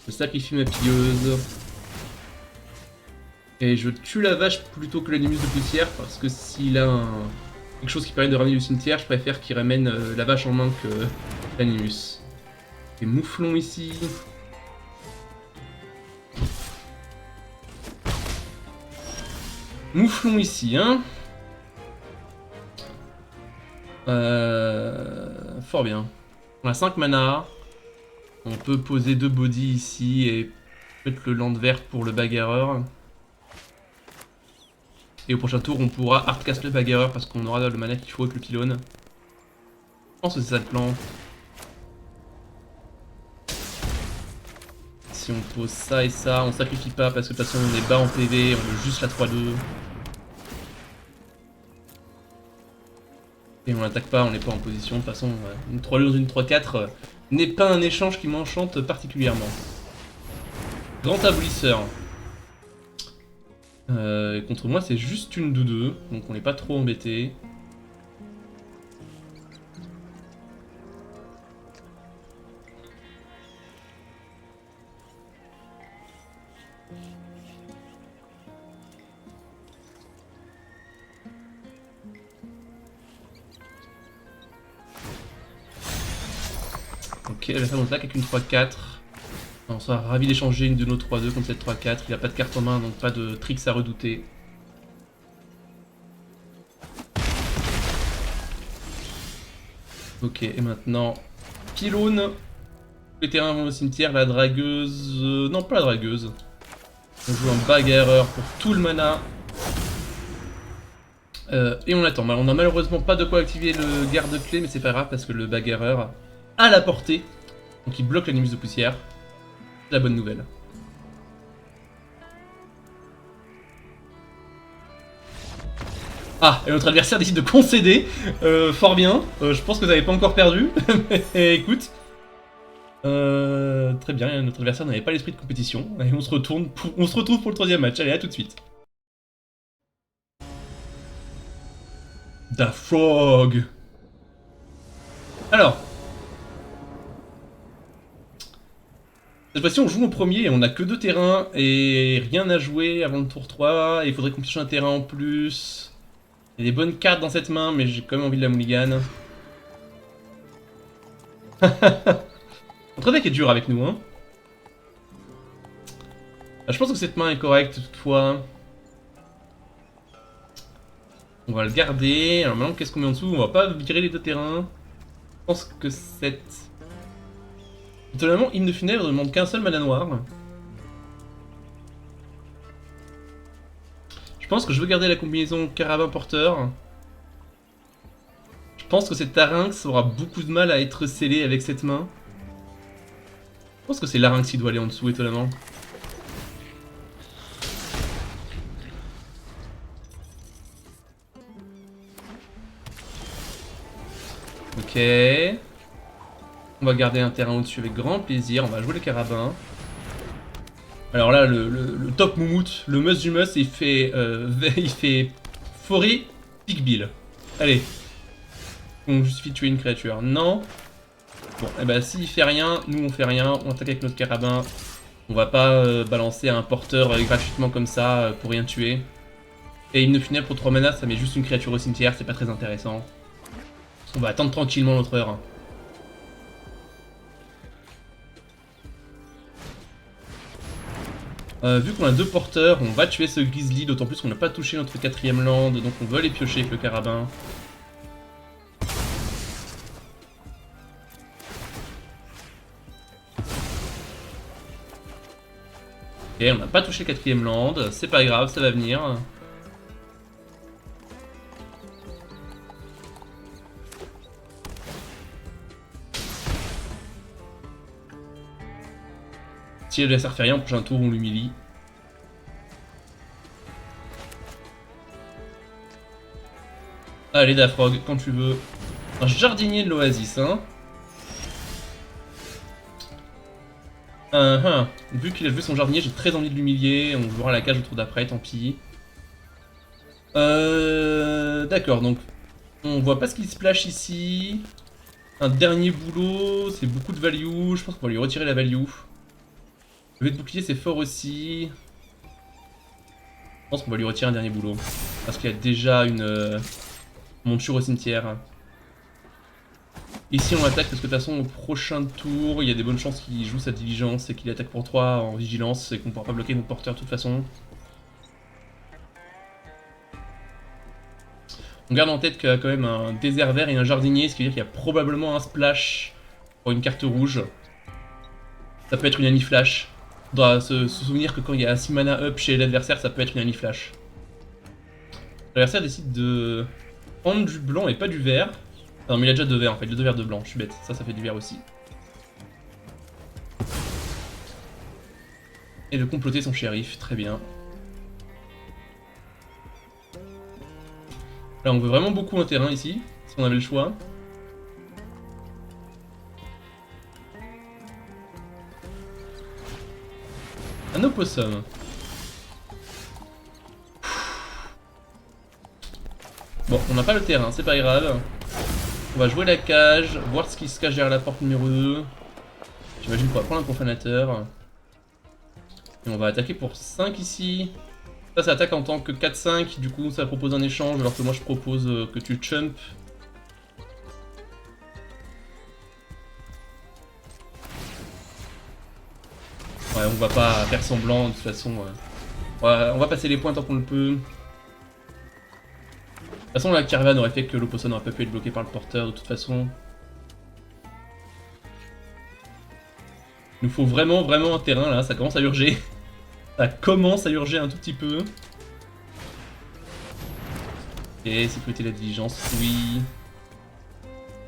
Je sacrifie ma pilleuse. Et je tue la vache plutôt que l'animus de poussière, parce que s'il a quelque chose qui permet de ramener du cimetière, je préfère qu'il ramène la vache en main que l'animus. Et mouflon ici. Mouflon ici, hein. Fort bien. On a 5 mana. On peut poser 2 bodies ici et mettre le land vert pour le bagarreur. Et au prochain tour, on pourra hardcast le bagarreur parce qu'on aura le mana qu'il faut avec le pylône. Je pense que c'est ça le plan. Si on pose ça et ça, on sacrifie pas parce que de toute façon on est bas en PV, on veut juste la 3-2. Et on l'attaque pas, on n'est pas en position. De toute façon, une 3-2 dans une 3-4 n'est pas un échange qui m'enchante particulièrement. Grand abolisseur. Contre moi, c'est juste une 2-2, donc on n'est pas trop embêté. Ok, elle va faire notre attaque avec une 3-4. On sera ravi d'échanger une de nos 3-2 contre cette 3-4. Il n'a pas de carte en main, donc pas de tricks à redouter. Ok, et maintenant, pylône. Les terrains vont au cimetière, la dragueuse... non, pas la dragueuse. On joue un bagarreur pour tout le mana. Et on attend. On a malheureusement pas de quoi activer le garde-clé, mais c'est pas grave parce que le bagarreur a la portée. Donc il bloque l'animus de poussière. C'est la bonne nouvelle. Ah, et notre adversaire décide de concéder. Fort bien. Je pense que vous n'avez pas encore perdu. Mais écoute. Très bien, notre adversaire n'avait pas l'esprit de compétition. Et on se retrouve pour le troisième match. Allez, à tout de suite. Da Frog. Alors. Cette fois-ci, on joue au premier et on a que 2 terrains et rien à jouer avant le tour 3. Et il faudrait qu'on pioche un terrain en plus. Il y a des bonnes cartes dans cette main, mais j'ai quand même envie de la mulligan. Notre deck est dur avec nous, hein. Je pense que cette main est correcte, toutefois. On va le garder. Alors maintenant, qu'est-ce qu'on met en dessous? On va pas virer les deux terrains. Je pense que cette... Étonnamment, Hymne Funèbre ne demande qu'un seul mana noir. Je pense que je veux garder la combinaison Carabin Porteur. Je pense que cette Larynx aura beaucoup de mal à être scellée avec cette main. Je pense que c'est Larynx qui doit aller en dessous, étonnamment. Ok. On va garder un terrain au-dessus avec grand plaisir. On va jouer le Carabin. Alors là, le top moumoute, le must du must, il fait forêt, Big Bill. Allez. On justifie de tuer une créature. Non. Bon, et bah s'il fait rien, nous on fait rien. On attaque avec notre Carabin. On va pas balancer un porteur gratuitement comme ça pour rien tuer. Et Hymne Funèbre pour 3 mana, ça met juste une créature au cimetière, c'est pas très intéressant. On va attendre tranquillement notre heure. Vu qu'on a 2 porteurs, on va tuer ce Grizzly, d'autant plus qu'on n'a pas touché notre 4ème land, donc on va les piocher avec le Carabin. Ok, on n'a pas touché le 4ème land, c'est pas grave, ça va venir. Si l'adversaire fait rien, au prochain tour on l'humilie. Allez Dafrog, quand tu veux. Un jardinier de l'Oasis, hein. Vu qu'il a joué son jardinier, j'ai très envie de l'humilier. On jouera la cage au tour d'après, tant pis. D'accord, donc on voit pas ce qu'il splash ici. Un dernier boulot, c'est beaucoup de value. Je pense qu'on va lui retirer la value. Le de bouclier, c'est fort aussi. Je pense qu'on va lui retirer un dernier boulot. Parce qu'il y a déjà une monture au cimetière. Ici on attaque parce que de toute façon au prochain tour il y a des bonnes chances qu'il joue sa diligence et qu'il attaque pour 3 en vigilance et qu'on ne pourra pas bloquer notre porteur de toute façon. On garde en tête qu'il y a quand même un désert vert et un jardinier, ce qui veut dire qu'il y a probablement un splash pour une carte rouge. Ça peut être une anti-flash. Il faudra se souvenir que quand il y a 6 mana up chez l'adversaire, ça peut être une anti-flash. L'adversaire décide de prendre du blanc et pas du vert. Non mais il a déjà 2 verts en fait, il a 2 verts de blanc, je suis bête, ça fait du vert aussi. Et de comploter son shérif, très bien. Là on veut vraiment beaucoup un terrain ici, si on avait le choix. Un opossum. Bon, on n'a pas le terrain, c'est pas grave. On va jouer la cage, voir ce qui se cache derrière la porte numéro 2. J'imagine qu'on va prendre un profanateur. Et on va attaquer pour 5 ici. Ça attaque en tant que 4-5, du coup ça propose un échange, alors que moi je propose que tu chump. Ouais, on va pas faire semblant, de toute façon. Ouais, on va passer les points tant qu'on le peut. De toute façon, la caravane aurait fait que l'Opossum n'aurait pas pu être bloqué par le porteur, de toute façon. Il nous faut vraiment, vraiment un terrain, là, ça commence à urger. Ça commence à urger un tout petit peu. Ok, sécurité de la diligence, oui.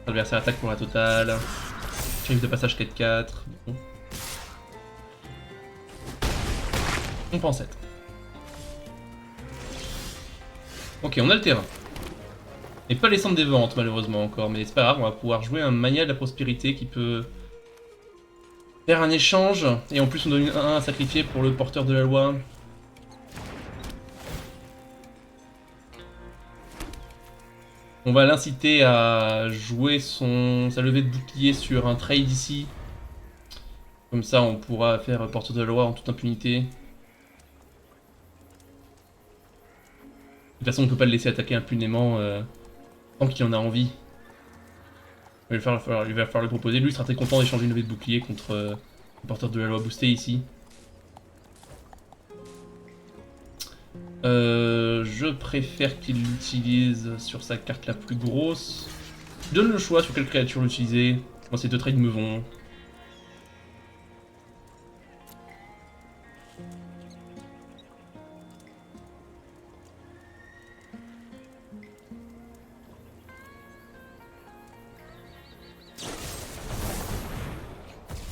L'adversaire attaque pour la totale. Shérif de passage 4-4. Bon. On prend 7. Ok, on a le terrain. Et pas les centres des ventes malheureusement encore, mais c'est pas grave, on va pouvoir jouer un Mania de la prospérité qui peut faire un échange, et en plus on donne un à sacrifier pour le porteur de la loi. On va l'inciter à jouer sa levée de bouclier sur un trade ici. Comme ça on pourra faire porteur de la loi en toute impunité. De toute façon, on peut pas le laisser attaquer impunément tant qu'il en a envie. Il va falloir le proposer. Lui, il sera très content d'échanger une levée de bouclier contre le porteur de la loi boosté ici. Je préfère qu'il l'utilise sur sa carte la plus grosse. Je donne le choix sur quelle créature l'utiliser. Moi, ces deux trades me vont.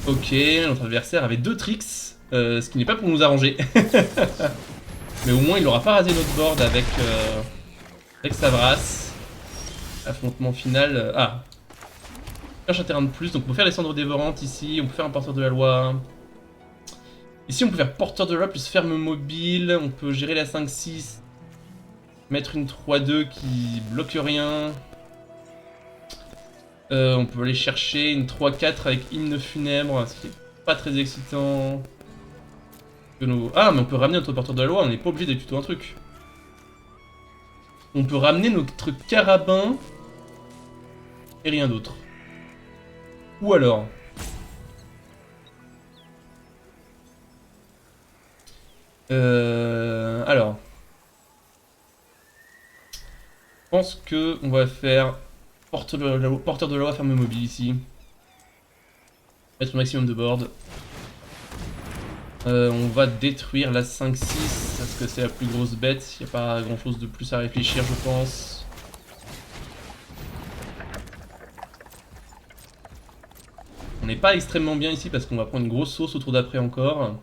Ok, notre adversaire avait 2 tricks, ce qui n'est pas pour nous arranger. Mais au moins il n'aura pas rasé notre board avec Savras. Affrontement final. Ah, cherche un terrain de plus, donc on peut faire les cendres dévorantes ici, on peut faire un porteur de la loi. Ici on peut faire porteur de la loi plus ferme mobile, on peut gérer la 5-6, mettre une 3-2 qui bloque rien. On peut aller chercher une 3-4 avec hymne funèbre, ce qui est pas très excitant. Ah, mais on peut ramener notre porteur de la loi, on n'est pas obligé d'être plutôt un truc. On peut ramener notre carabin et rien d'autre. Ou alors... Alors... Je pense que on va faire porteur de la loi ferme mobile ici. Mettre le maximum de board. On va détruire la 5-6 parce que c'est la plus grosse bête. Il n'y a pas grand chose de plus à réfléchir, je pense. On n'est pas extrêmement bien ici parce qu'on va prendre une grosse sauce au tour d'après encore.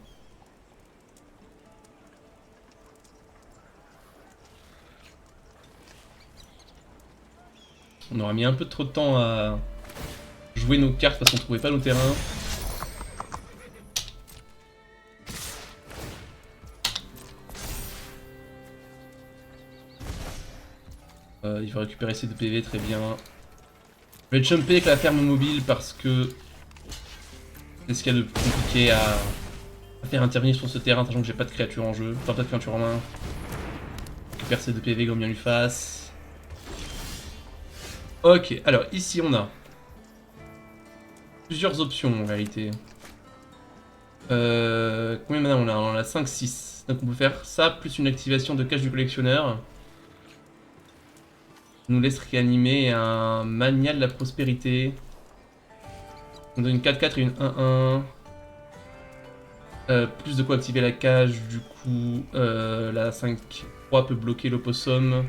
On aura mis un peu trop de temps à jouer nos cartes parce qu'on trouvait pas nos terrains. Il va récupérer ses 2 PV, très bien. Je vais jumper avec la ferme mobile parce que c'est ce qu'il y a de plus compliqué à faire intervenir sur ce terrain, sachant que j'ai pas de créature en jeu. Enfin, pas de créature en main. Récupère ses 2 PV comme bien lui fasse. Ok, alors ici on a plusieurs options en réalité. Combien maintenant on a? On a 5-6. Donc on peut faire ça plus une activation de cache du collectionneur. Nous laisse réanimer un mania de la prospérité. On donne une 4-4 et une 1-1. Plus de quoi activer la cage, du coup la 5-3 peut bloquer l'opossum.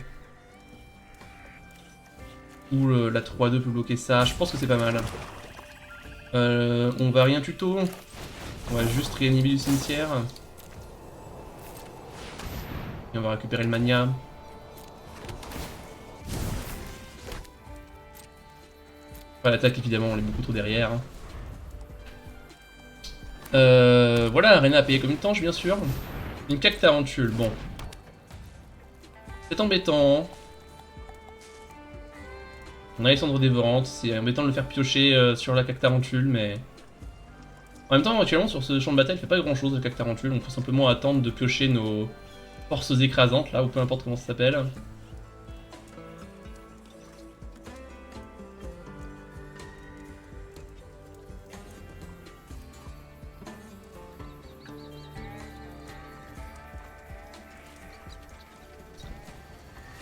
Ou la 3-2 peut bloquer ça, je pense que c'est pas mal. On va rien tuto. On va juste réanimer du cimetière. Et on va récupérer le mania. L'attaque évidemment on est beaucoup trop derrière. Voilà, Arena a payé comme une tanche bien sûr. Une cactarantule, bon. C'est embêtant. On a les cendres dévorantes, c'est embêtant de le faire piocher sur la cactarantule, mais... En même temps, actuellement sur ce champ de bataille, il fait pas grand chose le cactarantule, on peut simplement attendre de piocher nos forces écrasantes là, ou peu importe comment ça s'appelle.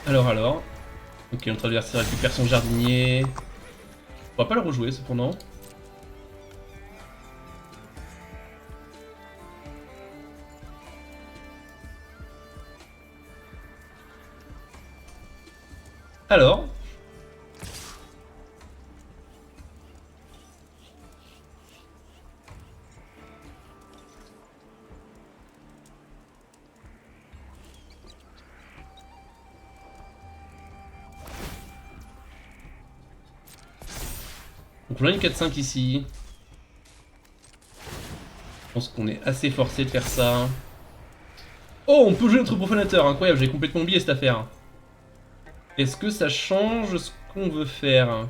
Alors. Ok, notre adversaire récupère son jardinier. On va pas le rejouer cependant. Alors. Donc on a une 4-5 ici. Je pense qu'on est assez forcé de faire ça. Oh, on peut jouer notre profanateur, incroyable, j'ai complètement oublié cette affaire. Est-ce que ça change ce qu'on veut faire?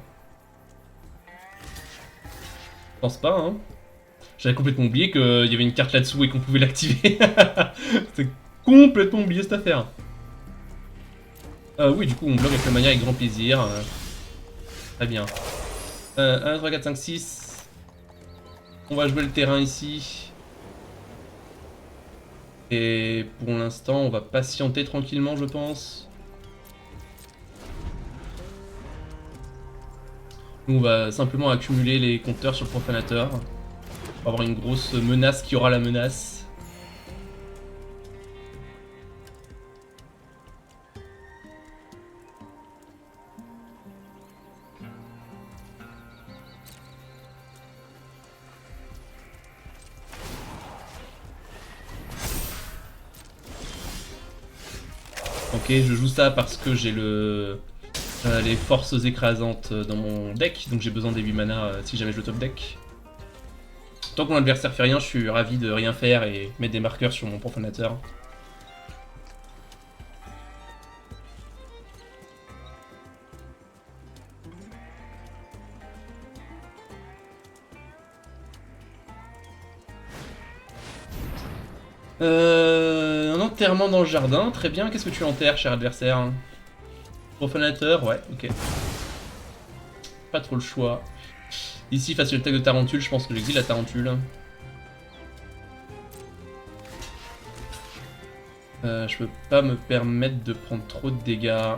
Je pense pas, hein. J'avais complètement oublié qu'il y avait une carte là-dessous et qu'on pouvait l'activer. C'est complètement oublié cette affaire. Oui, du coup, on bloque avec le mania avec grand plaisir. Très bien. 1, 3, 4, 5, 6. On va jouer le terrain ici. Et pour l'instant, on va patienter tranquillement, je pense. Nous, on va simplement accumuler les compteurs sur le profanateur. Pour avoir une grosse menace qui aura la menace. Ok, je joue ça parce que j'ai les forces écrasantes dans mon deck, donc j'ai besoin des 8 mana si jamais je le top deck. Tant que mon adversaire fait rien, je suis ravi de rien faire et mettre des marqueurs sur mon profanateur. Un enterrement dans le jardin, très bien. Qu'est-ce que tu enterres, cher adversaire? Profanateur, ouais, ok. Pas trop le choix. Ici, face à l'attaque de Tarentule, je pense que j'exile la Tarentule. Je peux pas me permettre de prendre trop de dégâts.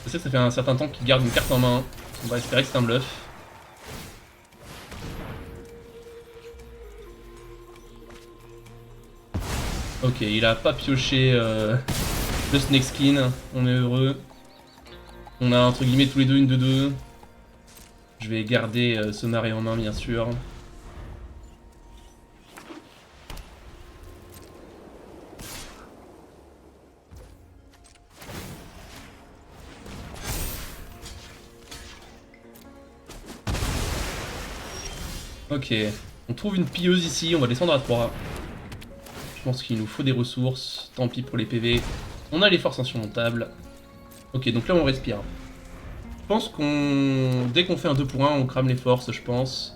Je sais que ça fait un certain temps qu'il garde une carte en main. On va espérer que c'est un bluff. Ok, il a pas pioché le Snakeskin, on est heureux. On a entre guillemets tous les deux une 2-2. Je vais garder ce marée en main, bien sûr. Ok, on trouve une pilleuse ici, on va descendre à 3. Je pense qu'il nous faut des ressources, tant pis pour les PV. On a les forces insurmontables. Ok, donc là on respire. Je pense qu'on... Dès qu'on fait un 2 pour 1, on crame les forces, je pense.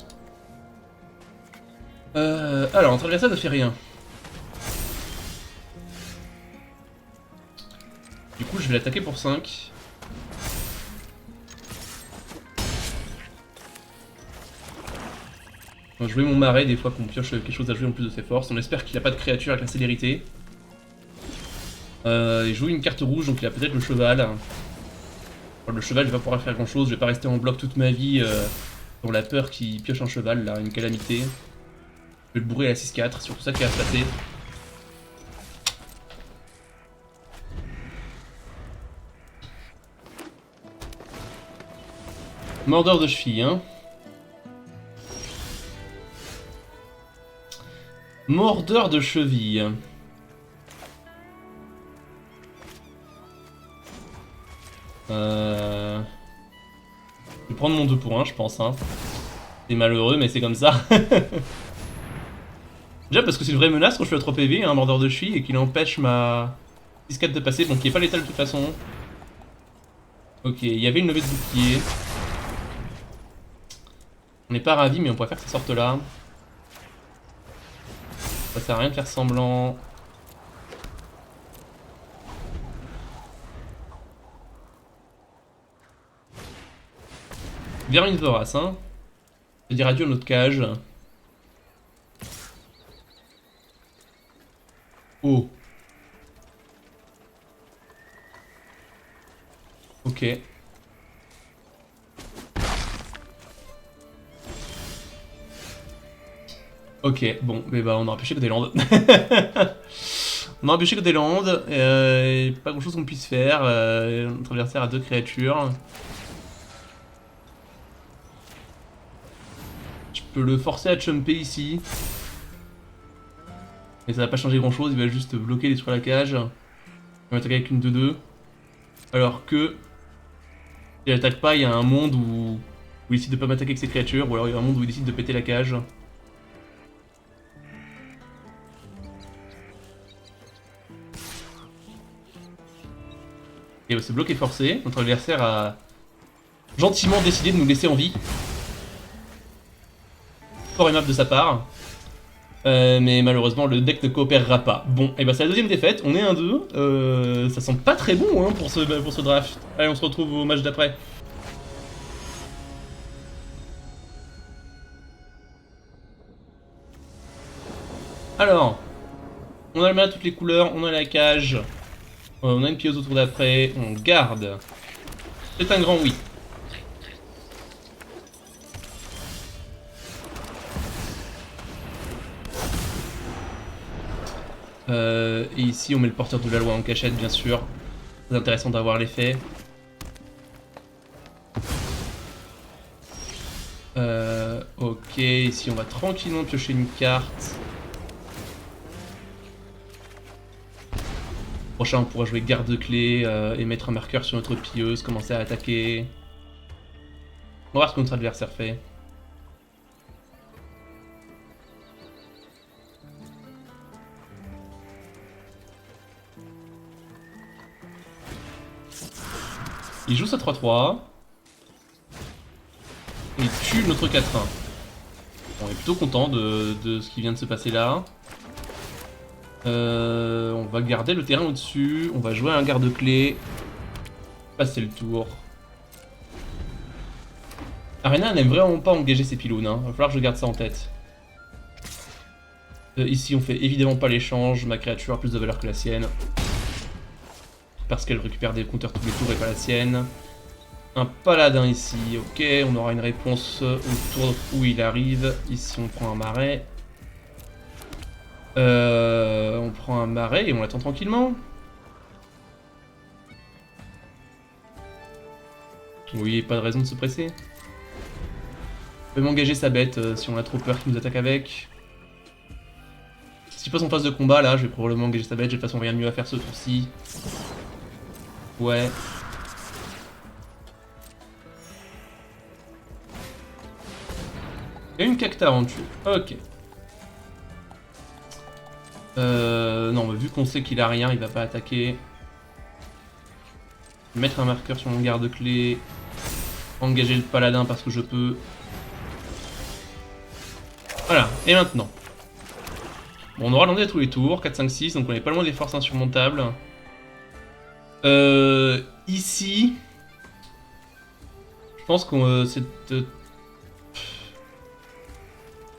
Alors, notre adversaire ne fait rien. Du coup, je vais l'attaquer pour 5. On va jouer mon marais des fois qu'on pioche quelque chose à jouer en plus de ses forces. On espère qu'il n'a pas de créature avec la célérité. Il joue une carte rouge, donc il a peut-être le cheval. Enfin, le cheval, je vais pas pouvoir faire grand chose. Je vais pas rester en bloc toute ma vie dans la peur qu'il pioche un cheval, là, une calamité. Je vais le bourrer à la 6-4, surtout ça qui va se passer. Mordeur de cheville, hein. Mordeur de cheville. Je vais prendre mon 2 pour 1, je pense. Hein. C'est malheureux, mais c'est comme ça. Déjà parce que c'est une vraie menace quand je suis à 3 PV, un mordeur de cheville, et qu'il empêche ma 6-4 de passer, donc qui est pas létal de toute façon. Ok, il y avait une levée de bouclier. On n'est pas ravis, mais on pourrait faire que ça sorte là. Ça sert à rien de faire semblant. Vermine vorace, hein. Je vais dire adieu à notre cage. Oh. Ok. Ok, bon, mais bah on aura pêché côté land. On aura pêché côté land, pas grand chose qu'on puisse faire. Notre adversaire a 2 créatures. Je peux le forcer à chumper ici. Mais ça va pas changer grand chose, il va juste bloquer les sur la cage. Il va m'attaquer avec une 2-2. Alors que, s'il attaque pas, il y a un monde où il décide de pas m'attaquer avec ses créatures, ou alors il y a un monde où il décide de péter la cage. Et bah, ce bloc est forcé, notre adversaire a gentiment décidé de nous laisser en vie. Fort aimable de sa part. Mais malheureusement, le deck ne coopérera pas. Bon, et bah c'est la deuxième défaite, on est 1-2. Ça sent pas très bon hein, pour ce draft. Allez, on se retrouve au match d'après. Alors, on a le mana toutes les couleurs, on a la cage, on a une pieuse au tour d'après, on garde. C'est un grand oui. Et ici on met le porteur de la loi en cachette bien sûr. C'est intéressant d'avoir l'effet. Ok, ici on va tranquillement piocher une carte. Prochain on pourra jouer garde-clé et mettre un marqueur sur notre pieuse, commencer à attaquer. On va voir ce que notre adversaire fait. Il joue sa 3-3. Il tue notre 4-1. On est plutôt content de ce qui vient de se passer là. On va garder le terrain au-dessus. On va jouer un garde-clé. Passer le tour. Arena n'aime vraiment pas engager ses pylônes. Hein. Va falloir que je garde ça en tête. Ici, on fait évidemment pas l'échange. Ma créature a plus de valeur que la sienne. Parce qu'elle récupère des compteurs tous les tours et pas la sienne. Un paladin ici, ok, on aura une réponse au tour où il arrive. Ici on prend un marais. On prend un marais et on l'attend tranquillement. Oui, pas de raison de se presser. On peut m'engager sa bête si on a trop peur qu'il nous attaque avec. Si je passe en phase de combat là, je vais probablement engager sa bête, j'ai de toute façon rien de mieux à faire ce tour-ci. Ouais. Et une cactarantule, ok. Non, mais vu qu'on sait qu'il a rien, il va pas attaquer. Mettre un marqueur sur mon garde-clé. Engager le paladin parce que je peux. Voilà, et maintenant. Bon, on aura landé à tous les tours, 4, 5, 6, donc on est pas loin des forces insurmontables. Ici... Je pense qu'on...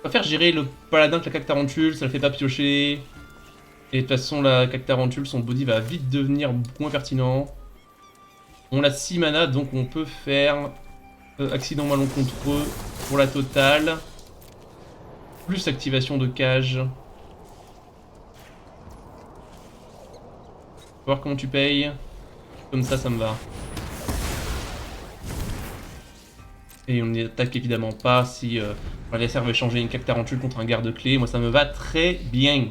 On va faire gérer le paladin avec la cactarantule, ça le fait pas piocher. Et de toute façon, la cactarantule, son body va vite devenir beaucoup moins pertinent. On a 6 mana, donc on peut faire accident malencontreux pour la totale. Plus activation de cage. On va voir comment tu payes. Comme ça me va. Et on n'y attaque évidemment pas si l'adversaire veut changer une cactarantule contre un garde-clé. Moi, ça me va très bien.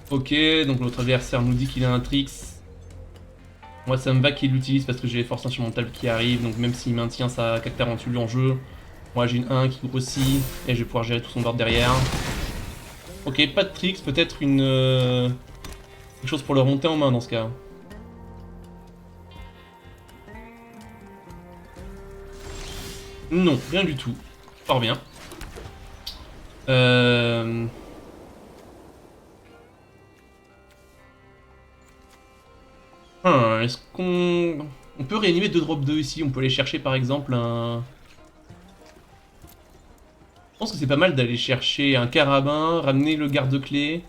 Ok, donc notre adversaire nous dit qu'il a un Trix. Moi, ça me va qu'il l'utilise parce que j'ai les forces insurmontables qui arrivent. Donc même s'il maintient sa cactarantule en jeu, moi j'ai une 1 qui grossit et je vais pouvoir gérer tout son board derrière. Ok, pas de Trix, peut-être une... quelque chose pour le remonter en main dans ce cas. Non, rien du tout. Fort bien. Est-ce qu'on... On peut réanimer 2 drop 2 ici, on peut aller chercher par exemple un... Je pense que c'est pas mal d'aller chercher un carabin, ramener le garde-clé.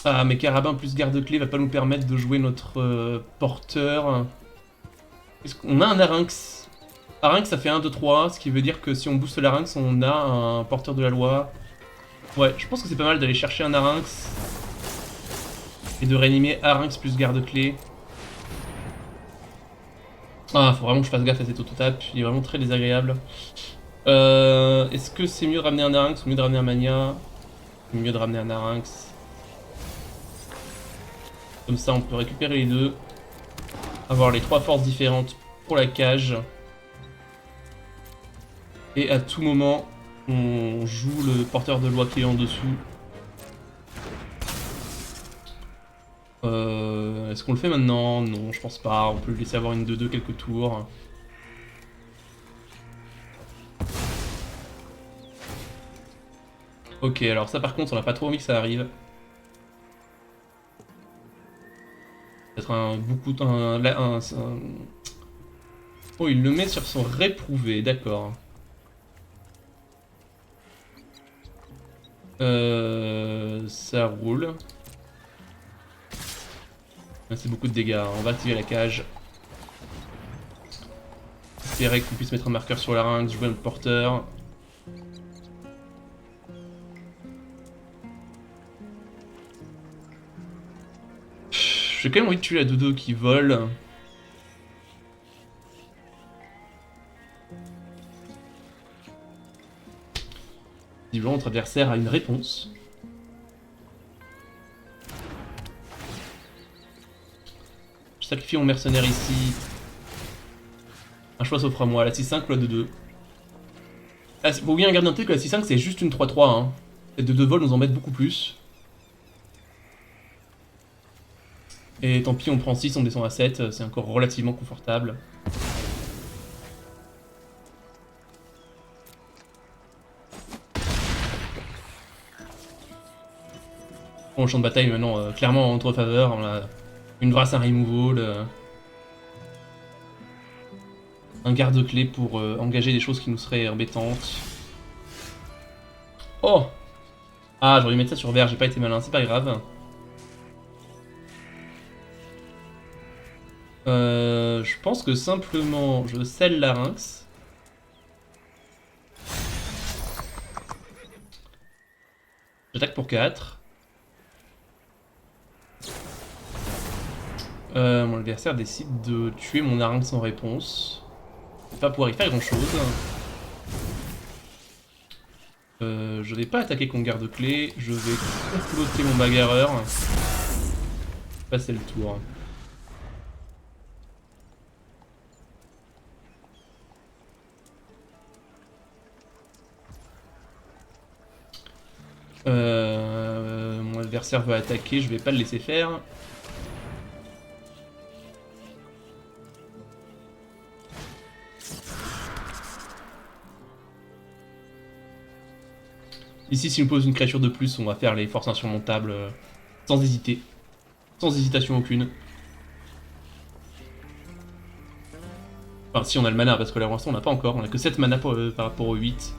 Ah, mais carabin plus garde-clé va pas nous permettre de jouer notre porteur. Est-ce qu'on a un Arynx? Arynx ça fait 1, 2, 3, ce qui veut dire que si on booste l'Arynx, on a un porteur de la loi. Ouais, je pense que c'est pas mal d'aller chercher un Arynx. Et de réanimer Arynx plus garde-clé. Ah, faut vraiment que je fasse gaffe à cet auto-tap, il est vraiment très désagréable. Est-ce que c'est mieux de ramener un Arynx ou mieux de ramener un Mania? C'est mieux de ramener un Arynx. Comme ça, on peut récupérer les deux. Avoir les 3 forces différentes pour la cage. Et à tout moment, on joue le porteur de loi qui est en dessous. Est-ce qu'on le fait maintenant? Non, je pense pas. On peut le laisser avoir une 2-2 quelques tours. Ok, alors ça par contre, on n'a pas trop envie que ça arrive. Peut-être Oh, il le met sur son réprouvé, d'accord. Ça roule. C'est beaucoup de dégâts, hein. On va activer la cage. Espérer qu'on puisse mettre un marqueur sur larynx, jouer notre porteur. J'ai quand même envie de tuer la dodo qui vole. Visiblement, notre adversaire a une réponse. Je sacrifie mon mercenaire ici. Un choix s'offre à moi, la 6-5 ou la 2-2. Ah, faut bien garder en tête que la 6-5 c'est juste une 3-3. Hein. Les 2-2 vol nous embêtent beaucoup plus. Et tant pis, on prend 6, on descend à 7, c'est encore relativement confortable. Bon, le champ de bataille maintenant, clairement en notre faveur. On a une brasse, un removal, un garde-clé pour engager des choses qui nous seraient embêtantes. Oh! Ah, j'aurais dû mettre ça sur vert, j'ai pas été malin, c'est pas grave. Je pense que simplement je scelle larynx. J'attaque pour 4. Mon adversaire décide de tuer mon larynx en réponse. Je vais pas pouvoir y faire grand chose. Je vais pas attaquer con garde-clé, je vais comploter mon bagarreur. Passer le tour. Mon adversaire veut attaquer, je vais pas le laisser faire. Ici, s'il nous pose une créature de plus, on va faire les forces insurmontables sans hésiter. Sans hésitation aucune. Enfin, si on a le mana, parce que là pour l'instant on n'a pas encore, on a que 7 mana par rapport aux 8.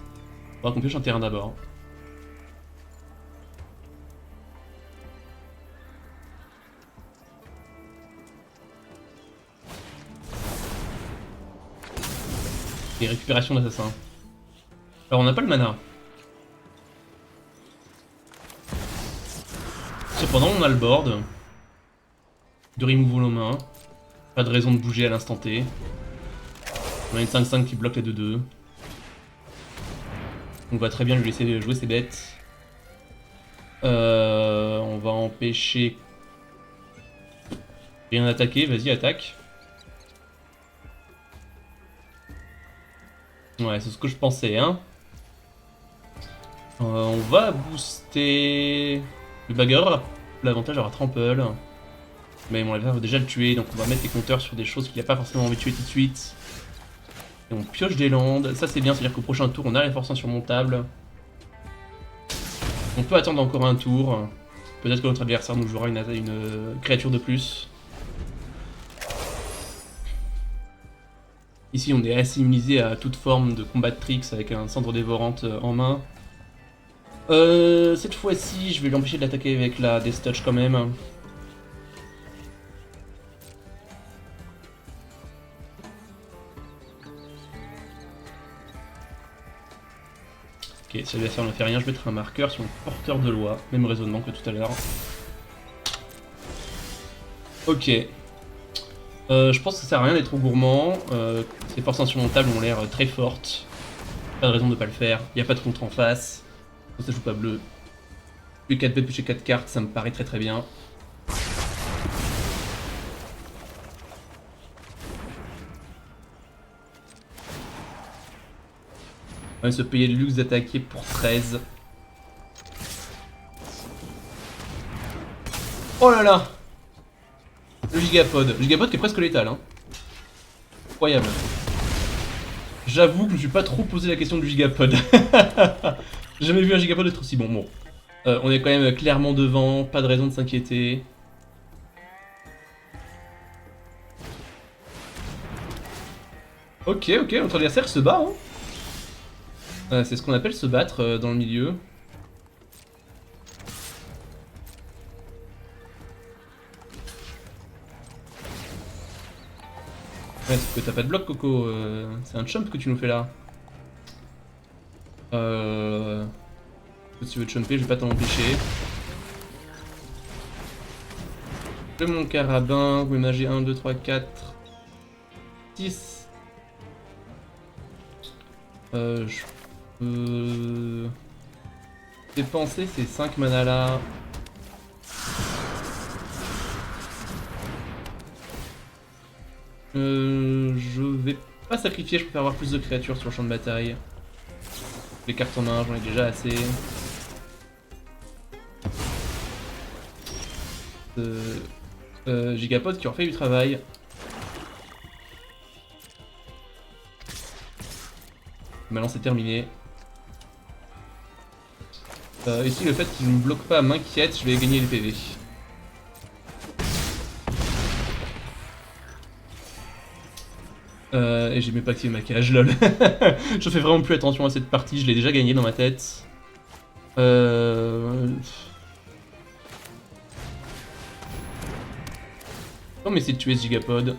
On va qu'on pioche un terrain d'abord. Et récupération d'assassin. Alors on n'a pas le mana. Cependant on a le board. De removal aux mains. Pas de raison de bouger à l'instant T. On a une 5-5 qui bloque les 2-2. On va très bien lui laisser jouer ses bêtes. On va empêcher... Rien d'attaquer, vas-y attaque. Ouais, c'est ce que je pensais, hein. On va booster... Le bagarreur a l'avantage d'avoir trample. Mais mon adversaire va déjà le tuer, donc on va mettre les compteurs sur des choses qu'il n'a pas forcément envie de tuer tout de suite. Et on pioche des landes, ça c'est bien, c'est-à-dire qu'au prochain tour on a les forces insurmontables. On peut attendre encore un tour. Peut-être que notre adversaire nous jouera une créature de plus. Ici on est assez immunisé à toute forme de combat de tricks avec un cendre dévorante en main. Cette fois-ci je vais l'empêcher de l'attaquer avec la Death Touch quand même. Ok, si l'adversaire ne fait rien, je mettrai un marqueur sur mon porteur de loi. Même raisonnement que tout à l'heure. Ok. Je pense que ça sert à rien d'être trop gourmand. Ces forces insurmontables ont l'air très fortes. Pas de raison de ne pas le faire. Il n'y a pas de contre en face. Ça joue pas bleu. Plus 4 bêtes, plus 4 cartes, ça me paraît très très bien. On va se payer le luxe d'attaquer pour 13. Oh là là! Le gigapod. Le gigapod qui est presque létal, hein. Incroyable. J'avoue que je me suis pas trop posé la question du gigapod. J'ai jamais vu un gigapod être aussi bon. Bon. On est quand même clairement devant, pas de raison de s'inquiéter. Ok, notre adversaire se bat, hein. C'est ce qu'on appelle se battre dans le milieu. Ouais, sauf que t'as pas de bloc, Coco. C'est un chump que tu nous fais là. Si tu veux te chumper, je vais pas t'en empêcher. Je mon carabin, vous pouvez manger 1, 2, 3, 4, 6. Je peux dépenser ces 5 mana là. Je vais pas sacrifier, je préfère avoir plus de créatures sur le champ de bataille. Les cartes en main, j'en ai déjà assez. Gigapod qui en fait du travail. Maintenant c'est terminé. Ici le fait qu'il ne me bloque pas m'inquiète, je vais gagner les PV. Et j'ai même pas activé ma cage, lol. Je fais vraiment plus attention à cette partie, je l'ai déjà gagnée dans ma tête. On va essayer de tuer ce gigapod.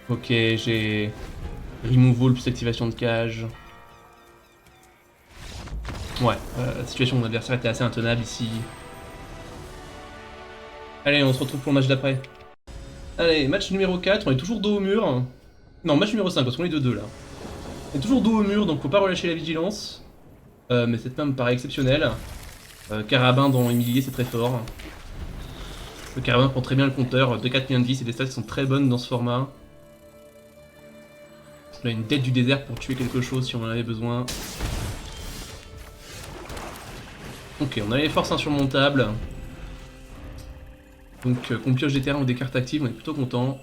Ok, j'ai removal plus activation de cage. Ouais, la situation de mon adversaire était assez intenable ici. Allez, on se retrouve pour le match d'après. Allez, match numéro 4, on est toujours dos au mur. Non, match numéro 5, parce qu'on est 2-2 là. On est toujours dos au mur, donc faut pas relâcher la vigilance. Mais cette main me paraît exceptionnelle. Carabin dans Humilié, c'est très fort. Le carabin prend très bien le compteur, 2-4 liens de vie, c'est des stats qui sont très bonnes dans ce format. On a une tête du désert pour tuer quelque chose si on en avait besoin. Ok, on a les forces insurmontables. Donc qu'on pioche des terrains ou des cartes actives, on est plutôt content.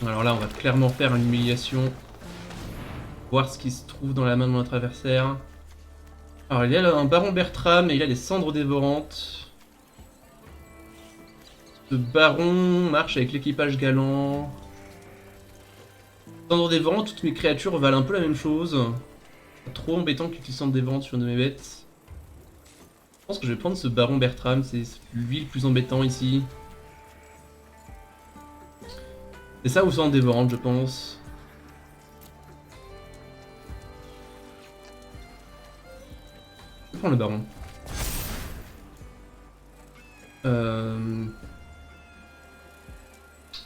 Alors là, on va clairement faire une humiliation. Voir ce qui se trouve dans la main de notre adversaire. Alors il y a un baron Bertram et il a des cendres dévorantes. Ce baron marche avec l'équipage galant. Cendres dévorantes, toutes mes créatures valent un peu la même chose. Trop embêtant qu'il utilise cendres dévorantes sur une de mes bêtes. Je pense que je vais prendre ce baron Bertram, c'est lui le plus embêtant ici. C'est ça ou cendres dévorantes, je pense. Je vais prendre le baron.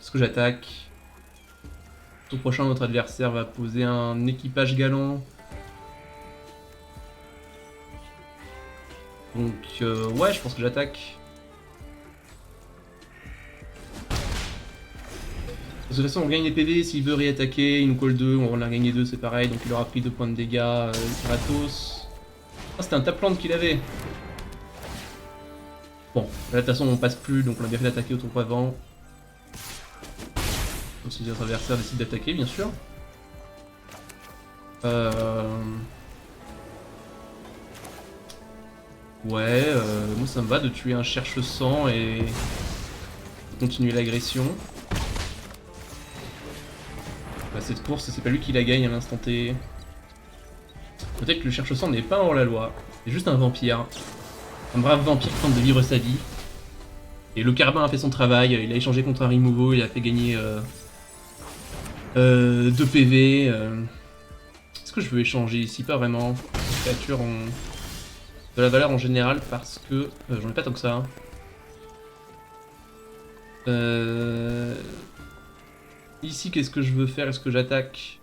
Est-ce que j'attaque? Au prochain, notre adversaire va poser un équipage galant. Donc, ouais, je pense que j'attaque. De toute façon, on gagne les PV. S'il veut réattaquer, il nous colle 2. On va en gagner 2, c'est pareil. Donc, il aura pris 2 points de dégâts gratos. Ah, c'était un tapland qu'il avait. Bon, là, de toute façon, on passe plus. Donc, on a bien fait d'attaquer au tour avant. Donc, si notre adversaire décide d'attaquer, bien sûr. Ouais, moi ça me va de tuer un cherche-sang et continuer l'agression. Bah, cette course, c'est pas lui qui la gagne à l'instant T. Peut-être que le cherche-sang n'est pas hors la loi. C'est juste un vampire. Un brave vampire qui tente de vivre sa vie. Et le carbin a fait son travail, il a échangé contre un Removal, il a fait gagner 2 PV. Est-ce que je veux échanger ici? Pas vraiment. Les créatures ont de la valeur en général parce que j'en ai pas tant que ça. Ici, qu'est-ce que je veux faire? Est-ce que j'attaque?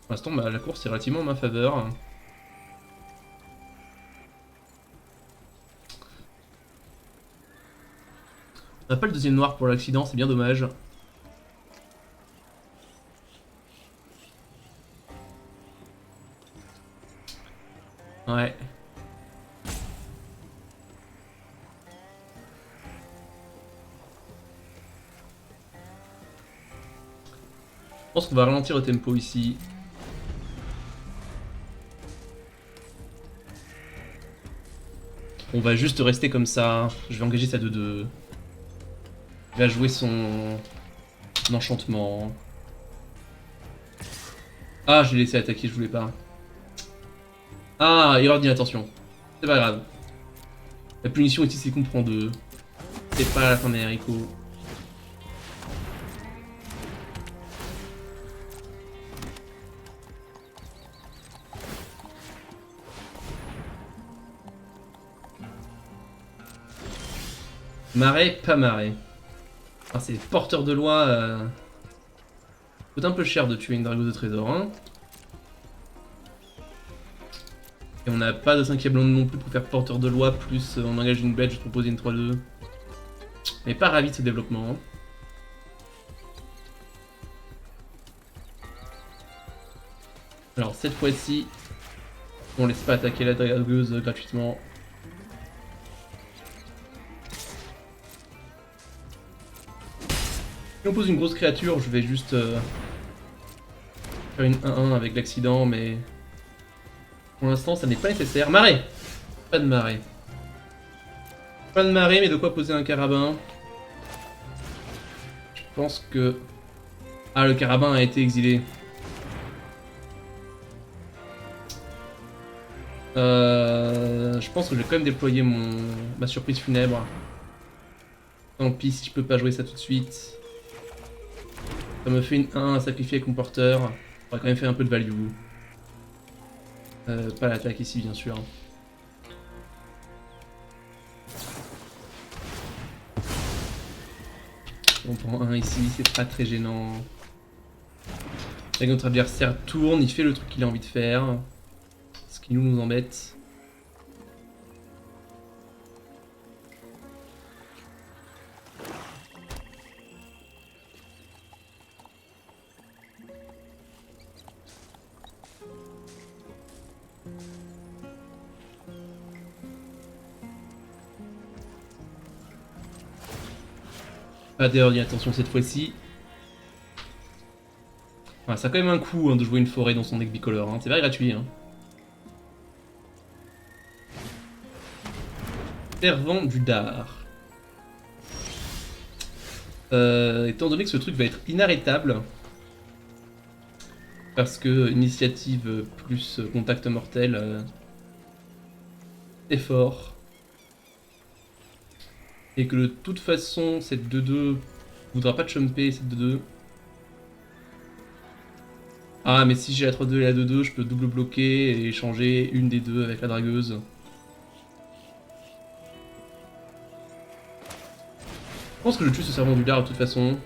Pour l'instant, bah, la course est relativement en ma faveur. On n'a pas le deuxième noir pour l'accident, c'est bien dommage. Ouais. Je pense qu'on va ralentir le tempo ici. On va juste rester comme ça. Je vais engager sa 2-2. Il va jouer son enchantement. Ah, je l'ai laissé attaquer, je voulais pas. Ah, erreur d'inattention. C'est pas grave. La punition ici, c'est qu'on prend 2. C'est pas la fin des haricots. Marais, pas marais. Ah, c'est porteur de loi. Coûte un peu cher de tuer une Drago de trésor. Hein. Et on n'a pas de 5e blonde non plus pour faire porteur de loi. Plus on engage une bête, je propose une 3-2. Mais pas ravi de ce développement. Hein. Alors cette fois-ci, on laisse pas attaquer la dragueuse gratuitement. Si on pose une grosse créature, je vais juste faire une 1-1 avec l'accident, mais pour l'instant ça n'est pas nécessaire. Marée! Pas de marée. Pas de marée, mais de quoi poser un carabin. Je pense que... Ah, le carabin a été exilé. Je pense que je vais quand même déployer ma surprise funèbre. Tant pis si je peux pas jouer ça tout de suite. Ça me fait une 1 à sacrifier avec mon porteur. On va quand même faire un peu de value. Pas l'attaque ici, bien sûr. On prend un ici, c'est pas très gênant. Avec notre adversaire tourne, il fait le truc qu'il a envie de faire. Ce qui nous embête. Pas d'erreur d'inattention cette fois-ci. Ouais, ça a quand même un coup hein, de jouer une forêt dans son deck bicolore, hein. C'est pas gratuit. Hein. Servant du dard. Étant donné que ce truc va être inarrêtable, parce que initiative plus contact mortel est fort, et que de toute façon cette 2-2 voudra pas chumper cette 2-2. Ah mais si j'ai la 3-2 et la 2-2, je peux double bloquer et échanger une des deux avec la dragueuse. Je pense que je tue ce servant du dard de toute façon.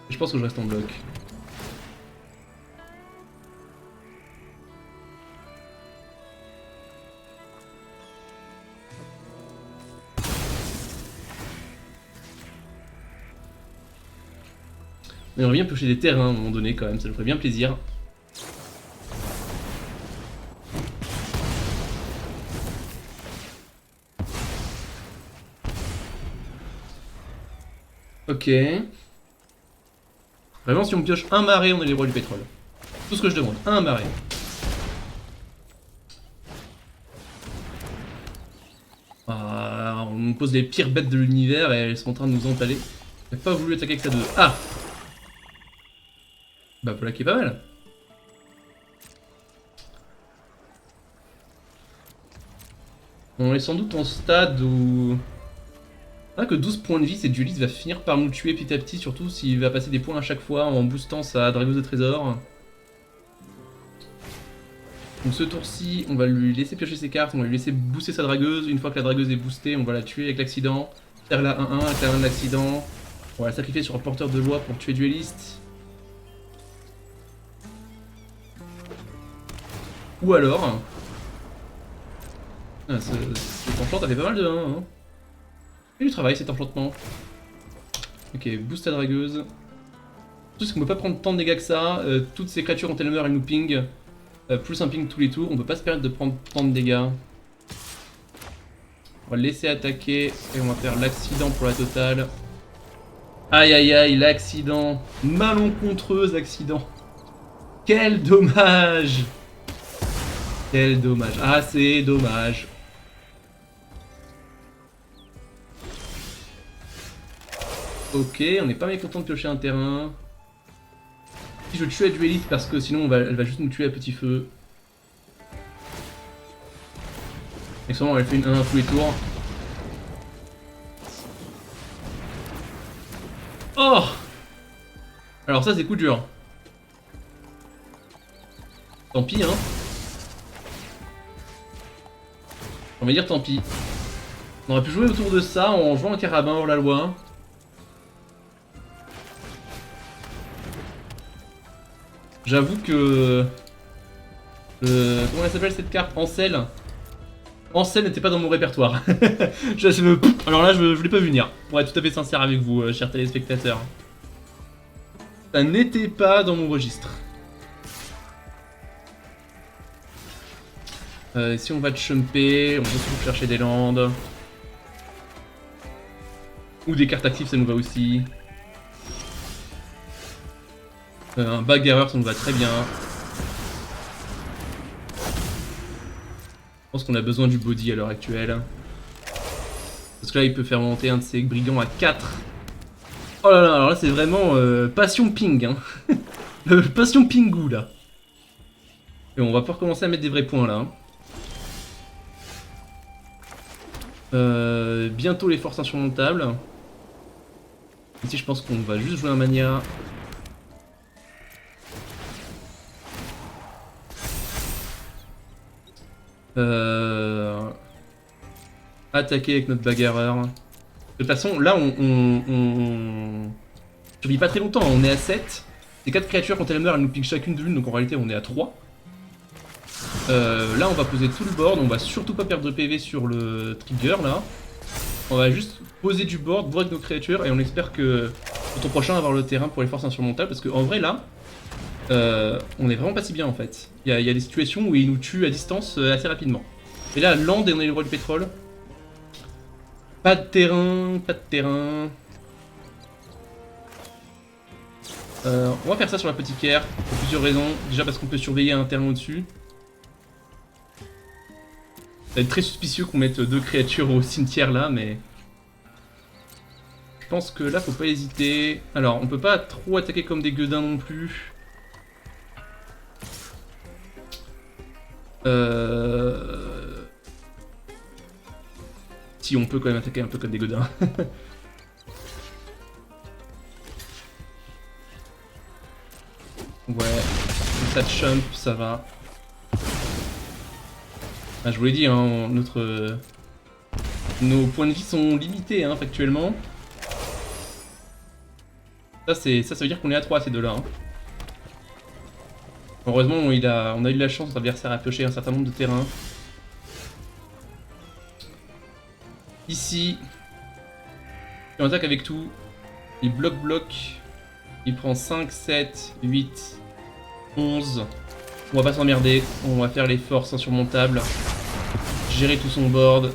Et je pense que je reste en bloc. On aimerait bien piocher des terrains à un moment donné quand même, ça nous ferait bien plaisir. Ok. Vraiment, si on pioche un marais, on est les rois du pétrole. Tout ce que je demande, un marais. Ah, on nous pose les pires bêtes de l'univers et elles sont en train de nous empaler. J'ai pas voulu attaquer avec ça de... Ah! Bah voilà qui est pas mal. On est sans doute en stade où... Ah, que 12 points de vie, cette dueliste va finir par nous tuer petit à petit, surtout s'il va passer des points à chaque fois en boostant sa dragueuse de trésor. Donc ce tour-ci, on va lui laisser piocher ses cartes, on va lui laisser booster sa dragueuse. Une fois que la dragueuse est boostée, on va la tuer avec l'accident. Faire la 1-1 avec la 1 de l'accident. On va la sacrifier sur un porteur de loi pour tuer dueliste. Ou alors... Ah, cet enchantement, t'as fait pas mal de 1, hein. Et du travail cet enchantement. Ok, boost la dragueuse. Tout ce qu'on peut pas prendre tant de dégâts que ça. Toutes ces créatures ont elles meurent, elles nous ping. Plus un ping tous les tours, on peut pas se permettre de prendre tant de dégâts. On va le laisser attaquer et on va faire l'accident pour la totale. Aïe aïe aïe, l'accident. Malencontreuse accident. Quel dommage. Quel dommage. Ah, c'est dommage. Ok, on n'est pas mécontent de piocher un terrain. Si je tue la dueliste parce que sinon elle va juste nous tuer à petit feu. Et souvent elle fait une 1 tous les tours. Oh! Alors ça c'est coup dur. Tant pis hein. On va dire tant pis. On aurait pu jouer autour de ça en jouant un carabin hors la loi. J'avoue que... comment elle s'appelle cette carte? Ancel. Ancel n'était pas dans mon répertoire. Alors là, je l'ai pas vu venir. Pour être tout à fait sincère avec vous, chers téléspectateurs. Ça n'était pas dans mon registre. Si on va chumper, on peut surtout chercher des landes. Ou des cartes actives, ça nous va aussi. Un bagarreur, ça nous va très bien. Je pense qu'on a besoin du body à l'heure actuelle. Parce que là, il peut faire monter un de ses brigands à 4. Oh là là, alors là, c'est vraiment passion ping. Hein. Passion pingou, là. Et on va pouvoir commencer à mettre des vrais points, là. Bientôt les forces insurmontables. Ici, je pense qu'on va juste jouer un mania. Attaquer avec notre bagarreur. De toute façon, là, on survit pas très longtemps. On est à 7. Les 4 créatures, quand elles meurent, elles nous piquent chacune de l'une. Donc en réalité, on est à 3. Là, on va poser tout le board. On va surtout pas perdre de PV sur le trigger, là. On va juste poser du board, voir avec nos créatures. Et on espère que le tour prochain, on va avoir le terrain pour les forces insurmontables. Parce qu'en vrai, là, on est vraiment pas si bien, en fait. Il y a des situations où ils nous tuent à distance assez rapidement. Et là, land et on est le roi du pétrole. Pas de terrain, pas de terrain. On va faire ça sur la petite Caire, pour plusieurs raisons. Déjà parce qu'on peut surveiller un terrain au-dessus. Ça va être très suspicieux qu'on mette 2 créatures au cimetière là, mais... Je pense que là, faut pas hésiter. Alors, on peut pas trop attaquer comme des gueudins non plus. Si on peut quand même attaquer un peu comme des godins. Ouais, ça chump, ça va. Ah, je vous l'ai dit, hein, nos points de vie sont limités, hein, factuellement. Ça veut dire qu'on est à 3 ces deux-là. Hein. Heureusement, on a eu de la chance, notre adversaire a pioché un certain nombre de terrains. Ici, si on attaque avec tout, il bloc, il prend 5, 7, 8, 11. On va pas s'emmerder, on va faire les forces insurmontables, gérer tout son board.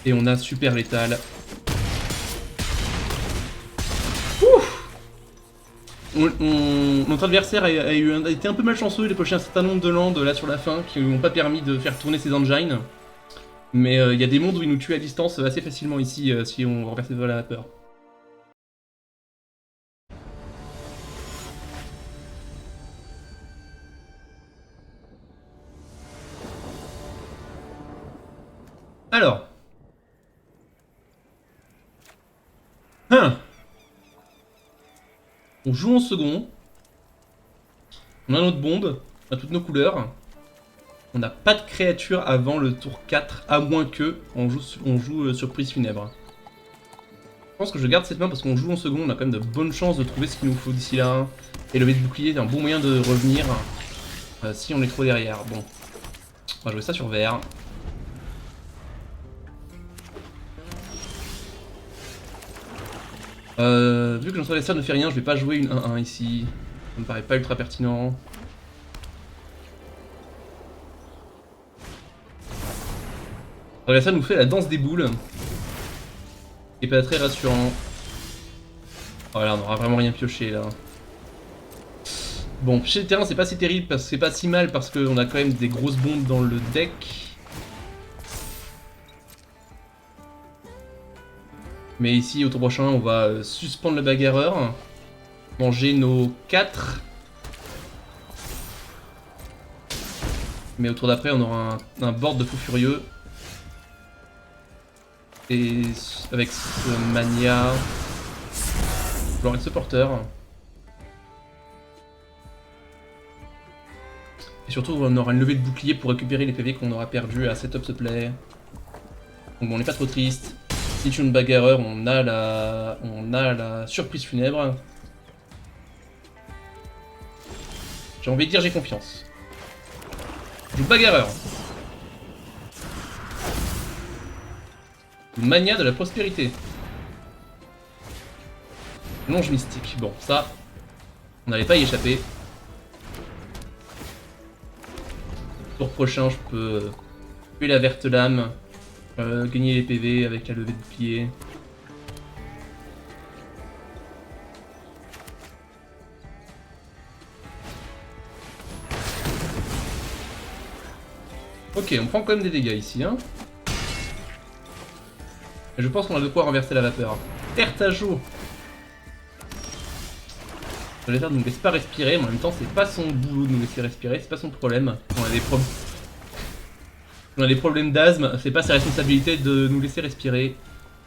Et on a super létal. Notre adversaire a été un peu malchanceux, il a poché un certain nombre de landes là sur la fin qui lui ont pas permis de faire tourner ses engines. Mais il y a des mondes où il nous tue à distance assez facilement ici si on renverse les vols à vapeur. Alors. On joue en second. On a notre bombe, on a toutes nos couleurs. On n'a pas de créature avant le tour 4, à moins que on joue surprise funèbre. Je pense que je garde cette main parce qu'on joue en second, on a quand même de bonnes chances de trouver ce qu'il nous faut d'ici là. Et lever de bouclier est un bon moyen de revenir si on est trop derrière. Bon, on va jouer ça sur vert. Vu que notre adversaire ne fait rien, je vais pas jouer une 1-1 ici. Ça me paraît pas ultra pertinent. Alors ça nous fait la danse des boules. Et pas très rassurant. Voilà, on aura vraiment rien pioché là. Bon, chez le terrain c'est pas si terrible, parce que c'est pas si mal parce qu'on a quand même des grosses bombes dans le deck. Mais ici au tour prochain on va suspendre le bagarreur. Manger nos 4. Mais au tour d'après on aura un board de fou furieux. Et avec ce mania, avec ce porteur. Et surtout on aura une levée de bouclier pour récupérer les PV qu'on aura perdu à Setup Supply. Donc bon, on n'est pas trop triste. Si tu es une bagarreur, on a la surprise funèbre. J'ai envie de dire j'ai confiance. Je joue bagarreur. Mania de la prospérité. Longe mystique. Bon, ça, on n'allait pas y échapper. Tour prochain, je peux tuer la verte lame, gagner les PV avec la levée de bouclier. Ok, on prend quand même des dégâts ici, hein. Et je pense qu'on a de quoi renverser la vapeur. Ertajo. Le lézard ne nous laisse pas respirer, mais en même temps c'est pas son boulot de nous laisser respirer, c'est pas son problème. On a des problèmes d'asthme, c'est pas sa responsabilité de nous laisser respirer.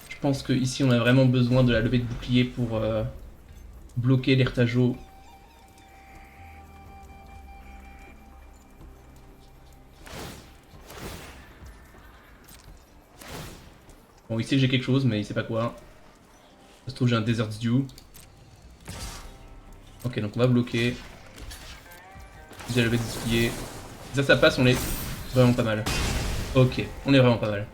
Je pense qu'ici on a vraiment besoin de la levée de bouclier pour bloquer l'Ertajo. Bon, il sait que j'ai quelque chose, mais il sait pas quoi. Ça se trouve j'ai un Desert Dew. Ok, donc on va bloquer. J'ai la levée de bouclier. Si ça passe, on est vraiment pas mal. Ok, on est vraiment pas mal.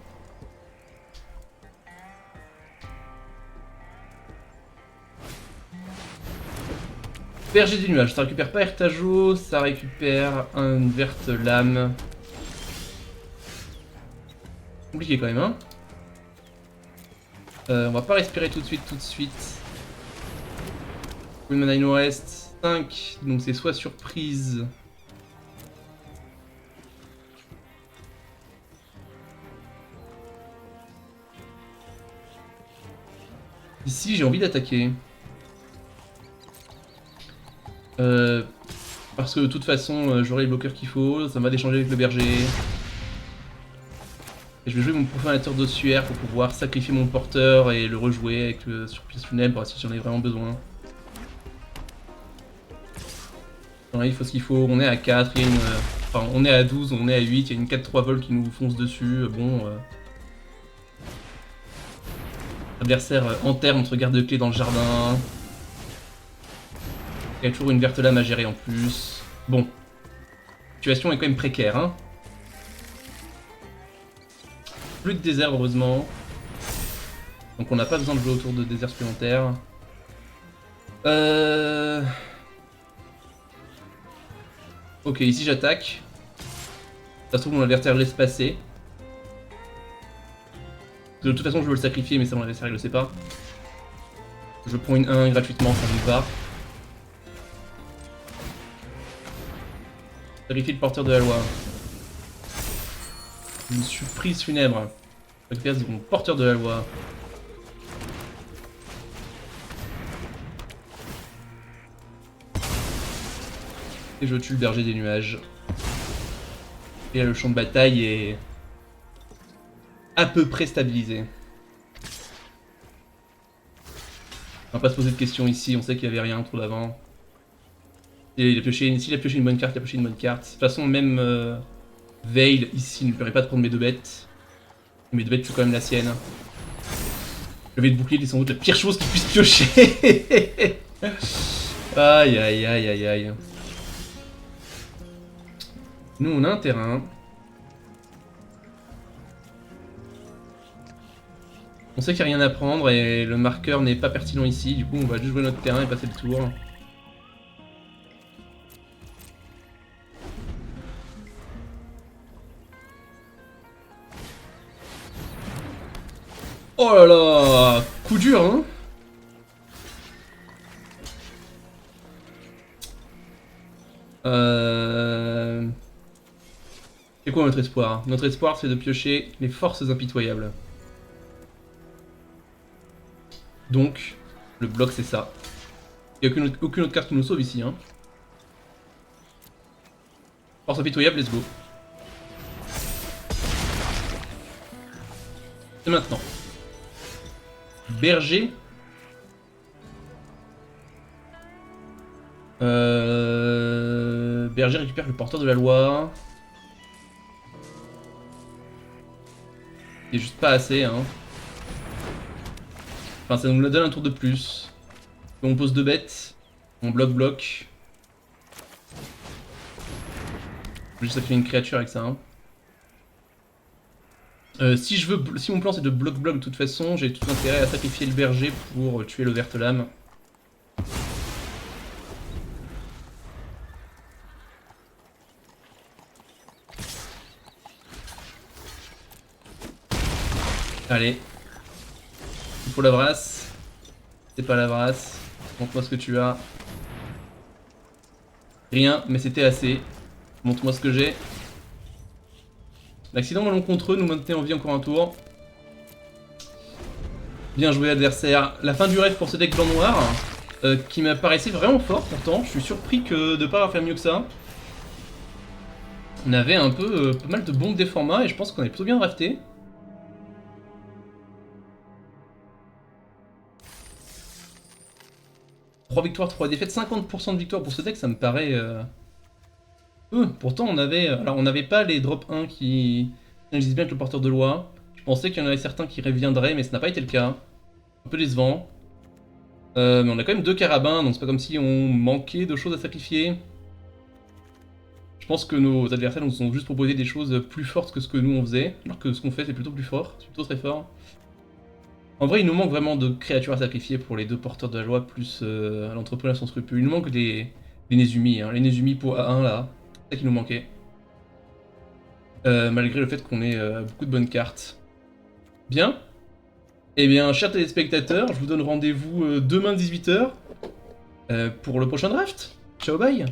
Berger du nuage, ça récupère pas Ertajo, ça récupère une verte lame. Compliqué quand même, hein. On va pas respirer tout de suite. Une mana il nous reste 5, donc c'est soit surprise. Ici j'ai envie d'attaquer. Parce que de toute façon j'aurai les bloqueurs qu'il faut, ça va d'échanger avec le berger. Et je vais jouer mon profanateur d'ossuaire pour pouvoir sacrifier mon porteur et le rejouer avec le surprise funèbre si j'en ai vraiment besoin. Voilà, il faut ce qu'il faut, on est à 4, il y a une... Enfin on est à 12, on est à 8, il y a une 4-3 vol qui nous fonce dessus, bon... Adversaire enterre notre garde-clé dans le jardin. Il y a toujours une verte lame à gérer en plus. Bon. La situation est quand même précaire, hein. Plus de désert, heureusement. Donc on n'a pas besoin de jouer autour de désert supplémentaires. Ok, ici j'attaque. Ça se trouve mon adversaire laisse passer. De toute façon je veux le sacrifier, mais ça mon adversaire il le sait pas. Je prends une 1 gratuitement, ça me va. Sacrifie le porteur de la loi. Une surprise funèbre. Je récupère mon porteur de la loi. Et je tue le berger des nuages. Et là le champ de bataille est à peu près stabilisé. On va pas se poser de questions ici, on sait qu'il y avait rien trop d'avant. S'il a pioché une bonne carte, il a pioché une bonne carte. De toute façon, même Veil ici ne lui permet pas de prendre mes 2 bêtes. Mes 2 bêtes, c'est quand même la sienne. Levé de bouclier, c'est sans doute la pire chose qu'il puisse piocher. Aïe aïe aïe aïe aïe. Nous on a un terrain. On sait qu'il n'y a rien à prendre et le marqueur n'est pas pertinent ici, du coup on va juste jouer notre terrain et passer le tour. Oh là là, coup dur, hein. C'est quoi notre espoir? Notre espoir, c'est de piocher les forces impitoyables. Donc, le bloc, c'est ça. Il n'y a aucune autre carte qui nous sauve ici, hein. Force impitoyable, let's go. Et maintenant. Berger. Berger récupère le porteur de la loi. C'est juste pas assez, hein. Enfin, ça nous donne un tour de plus. On pose 2 bêtes. On bloc. Juste sacrifier une créature avec ça, hein. Si mon plan c'est de bloc de toute façon, j'ai tout intérêt à sacrifier le berger pour tuer le verte lame. Allez. Il faut la brasse. C'est pas la brasse. Montre-moi ce que tu as. Rien, mais c'était assez. Montre-moi ce que j'ai. L'accident ballon contre eux nous maintenait en vie encore un tour. Bien joué adversaire. La fin du rêve pour ce deck blanc-noir. Qui m'apparaissait vraiment fort pourtant. Je suis surpris de ne pas avoir fait mieux que ça. On avait un peu pas mal de bombes des formats et je pense qu'on est plutôt bien drafté. « 3 victoires, 3 défaites, 50% de victoires pour ce deck, ça me paraît... Pourtant on avait... Alors on n'avait pas les drop 1 qui disent bien que le porteur de loi. Je pensais qu'il y en avait certains qui reviendraient, mais ce n'a pas été le cas. Un peu décevant. Mais on a quand même 2 carabins, donc c'est pas comme si on manquait de choses à sacrifier. Je pense que nos adversaires nous ont juste proposé des choses plus fortes que ce que nous on faisait, alors que ce qu'on fait c'est plutôt plus fort, c'est plutôt très fort. En vrai, il nous manque vraiment de créatures à sacrifier pour les 2 porteurs de la loi, plus l'entrepreneur sans scrupule. Il nous manque les Nezumi, hein. Les Nezumi pour A1 là, c'est ça qui nous manquait. Malgré le fait qu'on ait beaucoup de bonnes cartes. Bien. Eh bien, chers téléspectateurs, je vous donne rendez-vous demain 18h pour le prochain draft. Ciao, bye.